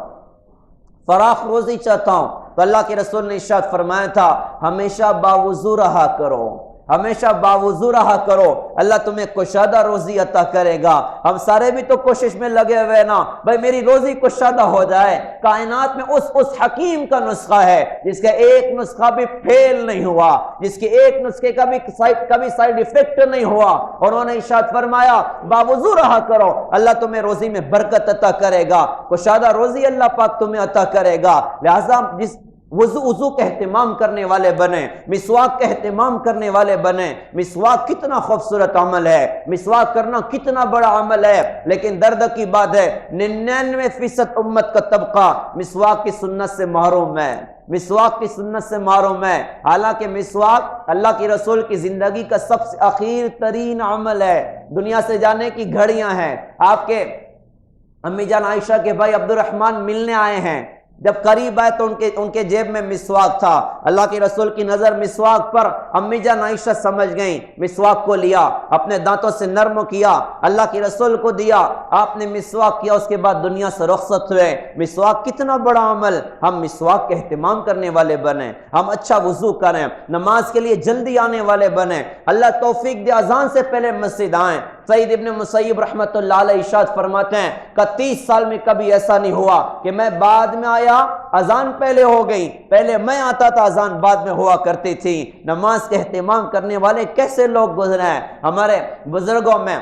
فراخ روزی چاہتا ہوں، تو اللہ کے رسول نے ارشاد فرمایا تھا ہمیشہ باوضو رہا کرو، ہمیشہ باوضو رہا کرو، اللہ تمہیں کشادہ روزی عطا کرے گا۔ ہم سارے بھی تو کوشش میں لگے ہوئے نا، بھائی میری روزی کشادہ ہو جائے۔ کائنات میں اس حکیم کا نسخہ ہے جس کا ایک نسخہ بھی فیل نہیں ہوا، جس کے ایک نسخے کا بھی کبھی سائیڈ ایفیکٹ نہیں ہوا، اور انہوں نے ارشاد فرمایا باوضو رہا کرو، اللہ تمہیں روزی میں برکت عطا کرے گا، کشادہ روزی اللہ پاک تمہیں عطا کرے گا۔ لہذا جس وضو کا اہتمام کرنے والے بنے، مسواک کا اہتمام کرنے والے بنے۔ مسواک کتنا خوبصورت عمل ہے، مسواک کرنا کتنا بڑا عمل ہے، لیکن درد کی بات ہے 99% امت کا طبقہ مسواک کی سنت سے محروم ہے، مسواک کی سنت سے محروم ہے۔ حالانکہ مسواک اللہ کی رسول کی زندگی کا سب سے اخیر ترین عمل ہے، دنیا سے جانے کی گھڑیاں ہیں۔ آپ کے امی جان عائشہ کے بھائی عبد الرحمن ملنے آئے ہیں، جب قریب آئے تو ان کے جیب میں مسواک تھا، اللہ کے رسول کی نظر مسواک پر، امی جان عائشہ سمجھ گئیں، مسواک کو لیا، اپنے دانتوں سے نرم کیا، اللہ کے رسول کو دیا، آپ نے مسواک کیا، اس کے بعد دنیا سے رخصت ہوئے۔ مسواک کتنا بڑا عمل، ہم مسواک کے اہتمام کرنے والے بنیں، ہم اچھا وضو کریں، نماز کے لیے جلدی آنے والے بنیں، اللہ توفیق دے اذان سے پہلے مسجد آئیں۔ سعید ابن مسیب رحمت اللہ علیہ ارشاد فرماتے ہیں کہ 30 سال میں کبھی ایسا نہیں ہوا کہ میں بعد میں آیا اذان پہلے ہو گئی، پہلے میں آتا تھا اذان بعد میں ہوا کرتی تھی۔ نماز کے اہتمام کرنے والے کیسے لوگ گزرے ہیں ہمارے بزرگوں میں۔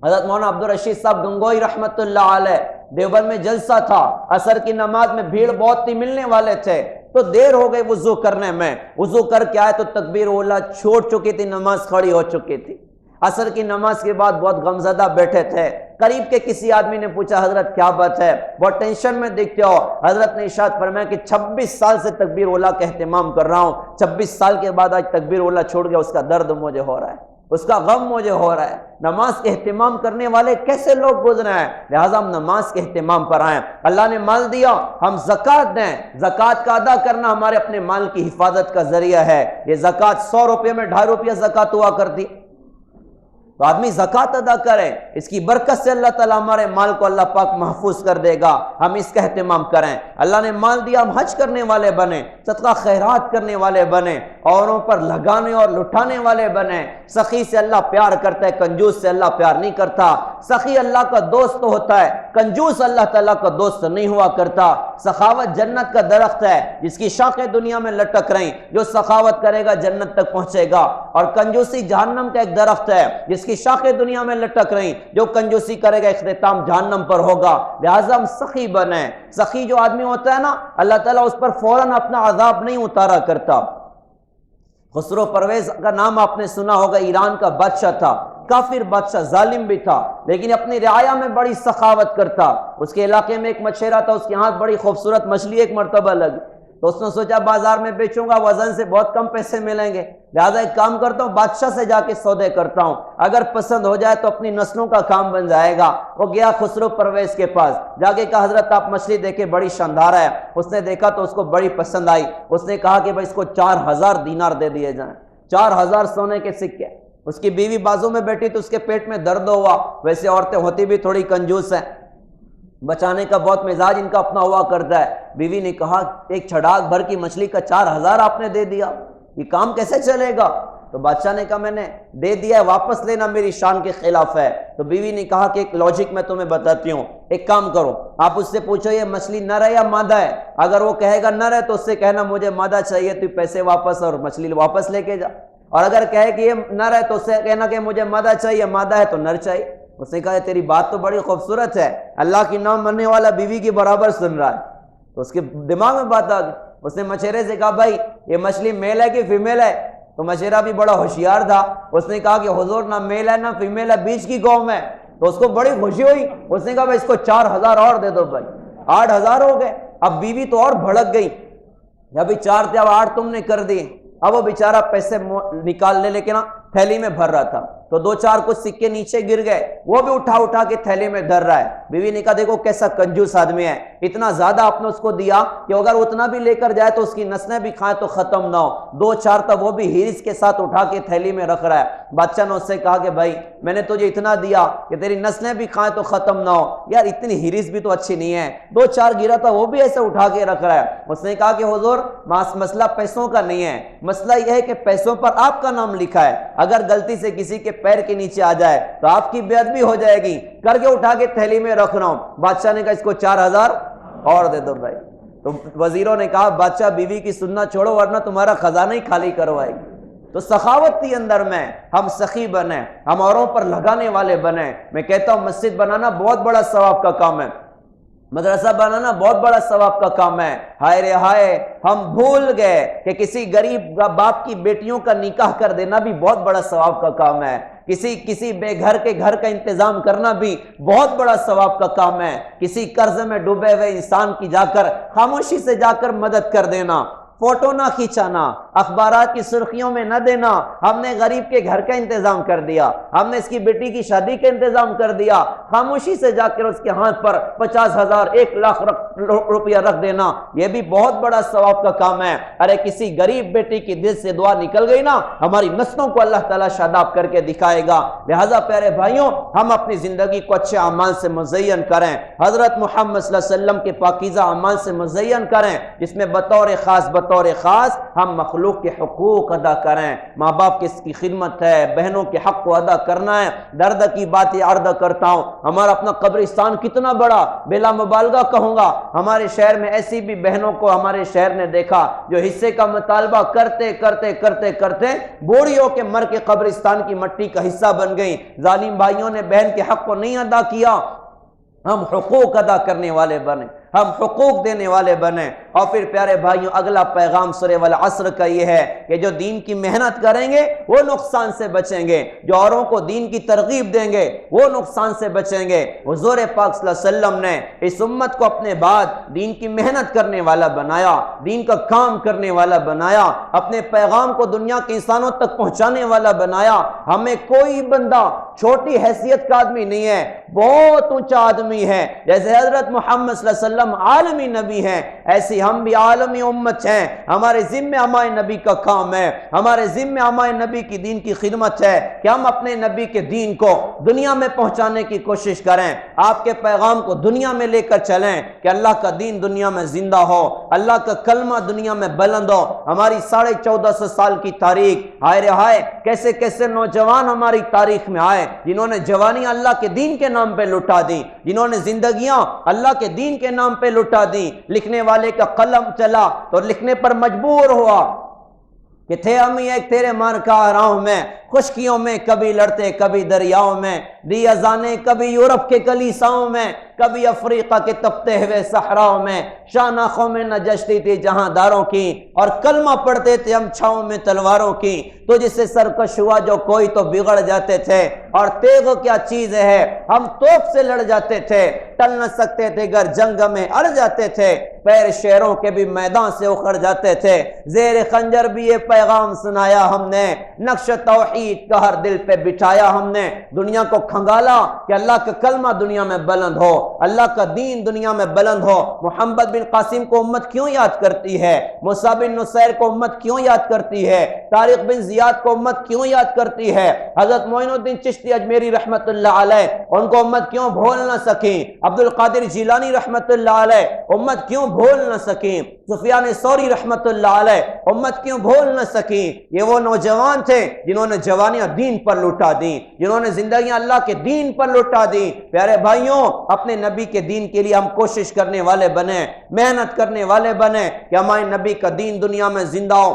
حضرت مولانا عبدالرشید صاحب گنگوئی رحمت اللہ علیہ، دیوبند میں جلسہ تھا، عصر کی نماز میں بھیڑ بہت تھی، ملنے والے تھے، تو دیر ہو گئی وضو کرنے میں، وضو کر کے آئے تو تکبیر اولا چھوڑ چکی تھی، نماز کھڑی ہو چکی تھی۔ عصر کی نماز کے بعد بہت غمزدہ بیٹھے تھے، قریب کے کسی آدمی نے پوچھا حضرت کیا بات ہے، بہت ٹینشن میں دکھتے ہو؟ حضرت نے ارشاد فرمایا کہ 26 سال سے تکبیر اولا کا اہتمام کر رہا ہوں، 26 سال کے بعد آج تکبیر اولا چھوڑ گیا، اس کا درد مجھے ہو رہا ہے، اس کا غم مجھے ہو رہا ہے۔ نماز کے اہتمام کرنے والے کیسے لوگ گزرے ہیں، لہٰذا ہم نماز کے اہتمام پر آئیں۔ اللہ نے مال دیا، ہم زکوٰۃ دیں، زکوٰۃ کا ادا کرنا ہمارے اپنے مال کی حفاظت کا ذریعہ ہے۔ یہ زکوٰۃ 100 روپے میں 2.5 روپیہ زکوٰۃ ہوا کرتی، تو آدمی زکوٰۃ ادا کرے، اس کی برکت سے اللہ تعالیٰ ہمارے مال کو اللہ پاک محفوظ کر دے گا، ہم اس کا اہتمام کریں۔ اللہ نے مال دیا، ہم حج کرنے والے بنیں، صدقہ خیرات کرنے والے بنیں، اوروں پر لگانے اور لٹانے والے بنیں۔ سخی سے اللہ پیار کرتا ہے، کنجوس سے اللہ پیار نہیں کرتا۔ سخی اللہ کا دوست ہوتا ہے، کنجوس اللہ تعالیٰ کا دوست نہیں ہوا کرتا۔ سخاوت جنت کا درخت ہے جس کی شاخیں دنیا میں لٹک رہیں، جو سخاوت کرے گا جنت تک پہنچے گا، اور کنجوسی جہنم کا ایک درخت ہے جس کی شاخیں دنیا میں لٹک رہیں، جو کنجوسی کرے گا اختتام جہنم پر ہوگا۔ لہٰذا ہم سخی بنیں۔ سخی جو آدمی ہوتا ہے نا، اللہ تعالیٰ اس پر فوراً اپنا عذاب نہیں اتارا کرتا۔ خسرو پرویز کا نام آپ نے سنا ہوگا، ایران کا بادشاہ تھا، کافر بادشاہ، ظالم بھی تھا، لیکن اپنی رعایا میں بڑی سخاوت کرتا۔ اس کے علاقے میں ایک مچھیرا تھا، اس کے ہاتھ بڑی خوبصورت مچھلی ایک مرتبہ لگی، تو اس نے سوچا بازار میں بیچوں گا، وزن سے بہت کم پیسے ملیں گے، لہٰذا ایک کام کرتا ہوں، بادشاہ سے جا کے سودے کرتا ہوں، اگر پسند ہو جائے تو اپنی نسلوں کا کام بن جائے گا۔ وہ گیا خسرو پرویز کے پاس، جا کے کہا حضرت آپ مچھلی دیکھیں بڑی شاندار ہے۔ اس نے دیکھا تو اس کو بڑی پسند آئی، اس نے کہا کہ بھائی اس کو 4000 دینار دے دیے جائیں، 4000 سونے کے سکے۔ اس کی بیوی بازو میں بیٹھی تو اس کے پیٹ میں درد ہوا، ویسے عورتیں ہوتی بھی تھوڑی کنجوس ہیں، بچانے کا بہت مزاج ان کا اپنا ہوا کرتا ہے۔ بیوی نے کہا ایک چھڑاک بھر کی مچھلی کا 4000 آپ نے دے دیا، یہ کام کیسے چلے گا؟ تو بادشاہ نے کہا میں نے دے دیا ہے، واپس لینا میری شان کے خلاف ہے۔ تو بیوی نے کہا کہ ایک لاجک میں تمہیں بتاتی ہوں، ایک کام کرو، آپ اس سے پوچھو یہ مچھلی نر ہے یا مادہ ہے، اگر وہ کہے گا نر ہے تو اس سے کہنا مجھے مادہ چاہیے، تو پیسے واپس اور مچھلی واپس لے کے جا، اور اگر کہے کہ یہ نر ہے تو اس سے کہنا کہ مجھے مادہ چاہیے، مادہ ہے تو نر چاہیے۔ اس نے کہا تیری بات تو بڑی خوبصورت ہے، اللہ کی نام مننے والا بیوی کی برابر سن رہا ہے۔ تو اس کے دماغ میں بات آ گئی، اس نے مچھیرے سے کہا بھائی یہ مچھلی میل ہے کہ فیمیل ہے؟ تو مچھیرا بھی بڑا ہوشیار تھا، اس نے کہا کہ حضور نہ میل ہے نہ فیمیل ہے، بیچ کی قوم ہے۔ تو اس کو بڑی خوشی ہوئی، اس نے کہا بھائی اس کو 4000 اور دے دو، بھائی 8000 ہو گئے۔ اب بیوی تو اور بھڑک گئی، ابھی 4 تھے اب 8 تم نے کر دیے۔ اب وہ بیچارہ پیسے نکال لے، لیکن تھیلی میں بھر رہا تھا، تو دو چار کچھ سکے نیچے گر گئے، وہ بھی اٹھا کے تھیلی میں دھر رہا ہے۔ بیوی نے کہا دیکھو کیسا کنجوس آدمی ہے، اتنا زیادہ آپ نے اس کو دیا کہ اگر اتنا بھی لے کر جائے تو اس کی نسلیں بھی کھائیں تو ختم نہ ہو، دو چار تب وہ بھی ہرس کے ساتھ اٹھا کے تھیلی میں رکھ رہا ہے۔ بادشاہ نے اس سے کہا کہ بھائی میں نے تجھے اتنا دیا کہ تیری نسلیں بھی کھائیں تو ختم نہ ہو، یار اتنی ہرس بھی تو اچھی نہیں ہے، دو چار گرا تھا وہ بھی ایسے اٹھا کے رکھ رہا ہے۔ اس نے کہا کہ حضور مسئلہ پیسوں کا نہیں ہے، مسئلہ یہ ہے کہ پیسوں پر آپ کا نام لکھا ہے، اگر غلطی سے کسی کے پیر کے نیچے آ جائے تو آپ کی بے ادبی ہو جائے گی، کر کے اٹھا کے تھیلی میں رکھ رہا ہوں۔ بادشاہ نے کہا اس کو 4000 اور دے دو بھائی۔ تو وزیروں نے کہا بادشاہ بیوی کی سننا چھوڑو ورنہ تمہارا خزانہ ہی خالی کروائے گی۔ تو سخاوت تھی اندر میں، ہم سخی بنیں، ہم اوروں پر لگانے والے بنیں۔ میں کہتا ہوں مسجد بنانا بہت بڑا ثواب کا کام ہے، مدرسہ بنانا بہت بڑا ثواب کا کام ہے۔ ہائے رے ہائے، ہم بھول گئے کہ کسی غریب باپ کی بیٹیوں کا نکاح کر دینا بھی بہت بڑا ثواب کا کام ہے، کسی بے گھر کے گھر کا انتظام کرنا بھی بہت بڑا ثواب کا کام ہے، کسی قرض میں ڈوبے ہوئے انسان کی جا کر خاموشی سے جا کر مدد کر دینا، فوٹو نہ کھینچانا، اخبارات کی سرخیوں میں نہ دینا، ہم نے غریب کے گھر کا انتظام کر دیا، ہم نے اس کی بیٹی کی شادی کا انتظام کر دیا، خاموشی سے جا کر اس کے ہاتھ پر 50,000 1,00,000 روپیہ رکھ دینا، یہ بھی بہت بڑا ثواب کا کام ہے۔ ارے کسی غریب بیٹی کی دل سے دعا نکل گئی نا، ہماری نسلوں کو اللہ تعالیٰ شاداب کر کے دکھائے گا۔ لہذا پیارے بھائیوں، ہم اپنی زندگی کو اچھے اعمال سے مزین کریں، حضرت محمد صلی اللہ علیہ وسلم کے پاکیزہ اعمال سے مزین کریں، جس میں بطور خاص ہم مخلوق کے حقوق ادا کریں، ماں باپ کی خدمت ہے، بہنوں کے حق کو ادا کرنا ہے۔ درد کی بات یہ عرض کرتا ہوں، ہمارا اپنا قبرستان کتنا بڑا، بلا مبالغہ کہوں گا، ہمارے شہر میں ایسی بھی بہنوں کو ہمارے شہر نے دیکھا جو حصے کا مطالبہ کرتے بوڑھیوں کے مر کے قبرستان کی مٹی کا حصہ بن گئی۔ ظالم بھائیوں نے بہن کے حق کو نہیں ادا کیا، ہم حقوق ادا کرنے والے بنے، ہم حقوق دینے والے بنیں۔ اور پھر پیارے بھائیوں، اگلا پیغام سورہ والعصر کا یہ ہے کہ جو دین کی محنت کریں گے وہ نقصان سے بچیں گے، جو اوروں کو دین کی ترغیب دیں گے وہ نقصان سے بچیں گے۔ حضور پاک صلی اللہ علیہ وسلم نے اس امت کو اپنے بعد دین کی محنت کرنے والا بنایا، دین کا کام کرنے والا بنایا، اپنے پیغام کو دنیا کے انسانوں تک پہنچانے والا بنایا۔ ہمیں کوئی بندہ چھوٹی حیثیت کا آدمی نہیں ہے، بہت اونچا آدمی ہے۔ جیسے حضرت محمد صلی اللہ علیہ وسلم عالمی نبی ہیں، ایسی ہم بھی عالمی امت ہیں۔ ہمارے ذمہ ہمارے نبی کا کام ہے، ہمارے ذمہ ہمارے نبی کی دین کی خدمت ہے کہ ہم اپنے نبی کے دین کو دنیا میں پہنچانے کی کوشش کریں، آپ کے پیغام کو دنیا میں لے کر چلیں کہ اللہ کا دین دنیا میں زندہ ہو، اللہ کا کلمہ دنیا میں بلند ہو۔ ہماری 1450 سال کی تاریخ، ہائے رے ہائے، کیسے کیسے نوجوان ہماری تاریخ میں آئے جنہوں نے جوانیاں اللہ کے دین کے نام پہ لٹا دی، جنہوں نے زندگیاں اللہ کے دین کے نام پہ لٹا دی۔ لکھنے والے کا قلم چلا تو لکھنے پر مجبور ہوا کہ تھے ہم ایک تیرے مارکاراؤں میں، خشکیوں میں کبھی لڑتے کبھی دریاؤں میں، دی اذانیں کبھی یورپ کے کلیساؤں میں، کبھی افریقہ کے تپتے ہوئے صحراؤں میں، شاہناخوں میں نجشتی تھی جہاں داروں کی، اور کلمہ پڑھتے تھے ہم چھاؤں میں تلواروں کی۔ تو جس سے سرکش ہوا جو کوئی تو بگڑ جاتے تھے، اور تیغ کیا چیز ہے، ہم توپ سے لڑ جاتے تھے، ٹل نہ سکتے تھے گر جنگ میں اڑ جاتے تھے، پیر شیروں کے بھی میدان سے اکھڑ جاتے تھے، زیر خنجر بھی یہ پیغام سنایا ہم نے، نقش توحید کا ہر دل پہ بٹھایا ہم نے۔ دنیا کو کھنگالا کہ اللہ کا کلمہ دنیا میں بلند ہو، اللہ کا دین دنیا میں بلند ہو۔ محمد بن قاسم کو امت کیوں یاد کرتی ہے؟ موسیٰ بن نصیر کو امت کیوں یاد کرتی ہے؟ طارق بن زیاد کو امت کیوں یاد کرتی ہے؟ حضرت معین الدین چشتی اجمیری رحمت اللہ علیہ، ان کو امت کیوں بھول نہ سکی؟ عبد القادر جیلانی رحمت اللہ علیہ، امت کیوں بھول نہ سکی؟ سفیان ثوری رحمت اللہ علیہ، امت کیوں بھول نہ سکی؟ یہ وہ نوجوان تھے جنہوں نے جوانیاں دین پر لٹا دی، جنہوں نے زندگیاں اللہ کے دین پر لٹا دی۔ پیارے بھائیوں، اپنے نبی کے دین کے لیے ہم کوشش کرنے والے بنیں، محنت کرنے والے بنیں کہ ہمارے نبی کا دین دنیا میں زندہ ہو۔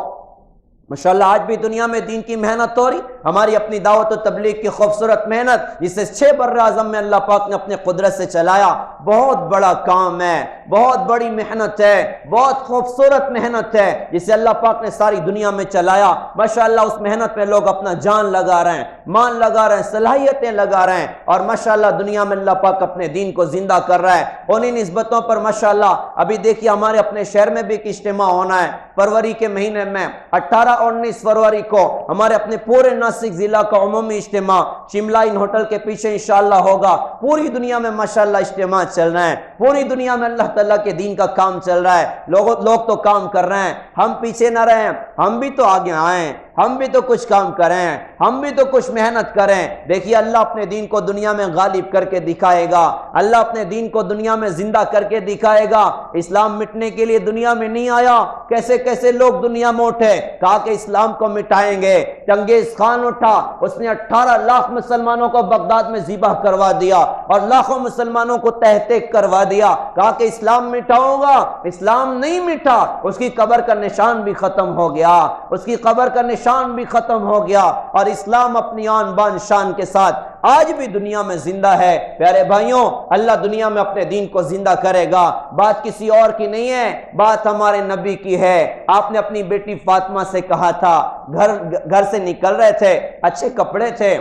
ماشاءاللہ آج بھی دنیا میں دین کی محنت ہو رہی، ہماری اپنی دعوت و تبلیغ کی خوبصورت محنت جسے 6 بر اعظم میں اللہ پاک نے اپنے قدرت سے چلایا، بہت بڑا کام ہے، بہت بڑی محنت ہے، بہت خوبصورت محنت ہے جسے اللہ پاک نے ساری دنیا میں چلایا۔ ماشاءاللہ اس محنت میں لوگ اپنا جان لگا رہے ہیں، مان لگا رہے ہیں، صلاحیتیں لگا رہے ہیں، اور ماشاءاللہ دنیا میں اللہ پاک اپنے دین کو زندہ کر رہا ہے۔ انہی نسبتوں پر ماشاءاللہ ابھی دیکھیے ہمارے اپنے شہر میں بھی ایک اجتماع ہونا ہے فروری کے مہینے میں، 18 اور 19 فروری کو ہمارے اپنے پورے نہ ناسک ضلع کا عمومی اجتماع شملہ ان ہوٹل کے پیچھے انشاءاللہ ہوگا. پوری دنیا میں ماشاءاللہ اجتماع چل رہے ہیں. پوری دنیا میں اللہ تعالیٰ کے دین کا کام چل رہا ہے. لوگ تو کام کر رہے ہیں, ہم پیچھے نہ رہیں, ہم بھی تو آگے آئیں, ہم بھی تو کچھ کام کریں, ہم بھی تو کچھ محنت کریں. دیکھیے اللہ اپنے دین کو دنیا میں غالب کر کے دکھائے گا. اللہ اپنے دین کو دنیا میں زندہ کر کے دکھائے گا. اسلام مٹنے کے لیے دنیا میں نہیں آیا. کیسے کیسے لوگ دنیا میں اٹھے, کہا کہ اسلام کو مٹائیں گے. چنگیز خان اٹھا, اس نے 18 لاکھ مسلمانوں کو بغداد میں ذبح کروا دیا اور لاکھوں مسلمانوں کو تہتیک کروا دیا. کہا کہ اسلام مٹاؤں گا. اسلام نہیں مٹا, اس کی قبر کا نشان بھی ختم ہو گیا, اس کی قبر کا نشان بھی ختم ہو گیا, اور اسلام اپنی آن بان شان کے ساتھ آج بھی دنیا میں زندہ ہے. پیارے بھائیوں, اللہ دنیا میں اپنے دین کو زندہ کرے گا. بات کسی اور کی نہیں ہے, بات ہمارے نبی کی ہے. آپ نے اپنی بیٹی فاطمہ سے کہا تھا, گھر سے نکل رہے تھے, اچھے کپڑے تھے,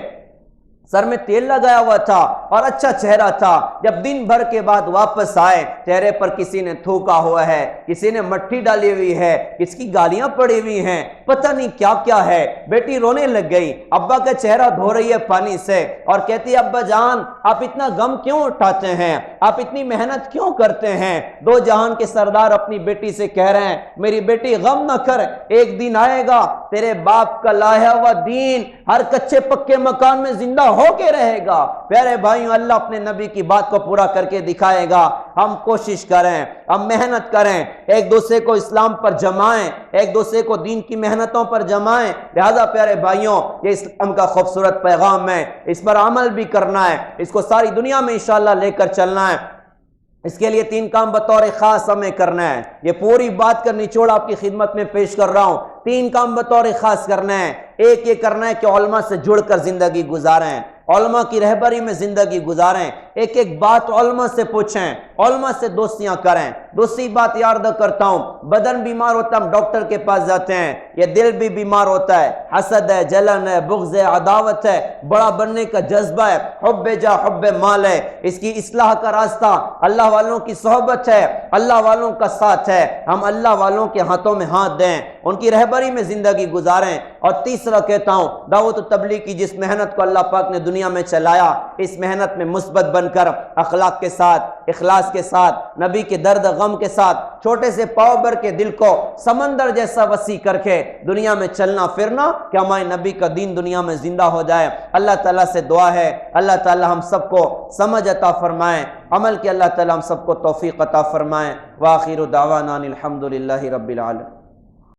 سر میں تیل لگایا ہوا تھا اور اچھا چہرہ تھا. جب دن بھر کے بعد واپس آئے, چہرے پر کسی نے تھوکا ہوا ہے, کسی نے مٹی ڈالی ہوئی ہے, کس کی گالیاں پڑی ہوئی ہیں, پتہ نہیں کیا کیا ہے. بیٹی رونے لگ گئی, ابا کا چہرہ دھو رہی ہے پانی سے اور کہتی ہے ابا جان آپ اتنا غم کیوں اٹھاتے ہیں, آپ اتنی محنت کیوں کرتے ہیں. دو جہان کے سردار اپنی بیٹی سے کہہ رہے ہیں میری بیٹی غم نہ کر, ایک دن آئے گا تیرے باپ کا لایا ہوا دین ہر کچے پکے مکان میں زندہ ہو کے رہے گا. پیارے بھائیوں, اللہ اپنے نبی کی بات کو پورا کر کے دکھائے گا. ہم کوشش کریں, ہم محنت کریں, ایک دوسرے کو اسلام پر جمائیں, ایک دوسرے کو دین کی محنتوں پر جمائیں. لہذا پیارے بھائیوں, یہ اسلام کا خوبصورت پیغام ہے, اس پر عمل بھی کرنا ہے, اس کو ساری دنیا میں انشاءاللہ لے کر چلنا ہے. اس کے لیے 3 کام بطور خاص ہمیں کرنا ہے. یہ پوری بات کا نچوڑ آپ کی خدمت میں پیش کر رہا ہوں. 3 کام بطور خاص کرنا ہے. ایک یہ کرنا ہے کہ علماء سے جڑ کر زندگی گزاریں, علماء کی رہبری میں زندگی گزاریں, ایک ایک بات علماء سے پوچھیں, علماء سے دوستیاں کریں. دوسری بات یاد کرتا ہوں, بدن بیمار ہوتا ہم ڈاکٹر کے پاس جاتے ہیں, یہ دل بھی بیمار ہوتا ہے, حسد ہے, جلن ہے, بغض ہے, عداوت ہے, بڑا بننے کا جذبہ ہے, حب جا حب مال ہے. اس کی اصلاح کا راستہ اللہ والوں کی صحبت ہے, اللہ والوں کا ساتھ ہے. ہم اللہ والوں کے ہاتھوں میں ہاتھ دیں, ان کی رہبری میں زندگی گزاریں. اور تیسرا کہتا ہوں, دعوت و تبلیغ کی جس محنت کو اللہ پاک نے دنیا میں چلایا, اس محنت میں مثبت بن کر اخلاق کے ساتھ, اخلاص کے ساتھ, نبی کے درد غم کے ساتھ, چھوٹے سے پاؤ بھر کے دل کو سمندر جیسا وسیع کر کے دنیا میں چلنا پھرنا کہ ہمارے نبی کا دین دنیا میں زندہ ہو جائے. اللہ تعالیٰ سے دعا ہے اللہ تعالیٰ ہم سب کو سمجھ عطا فرمائیں, عمل کی اللہ تعالیٰ ہم سب کو توفیق عطا فرمائیں. وآخر دعوانا الحمدللہ رب العالمین.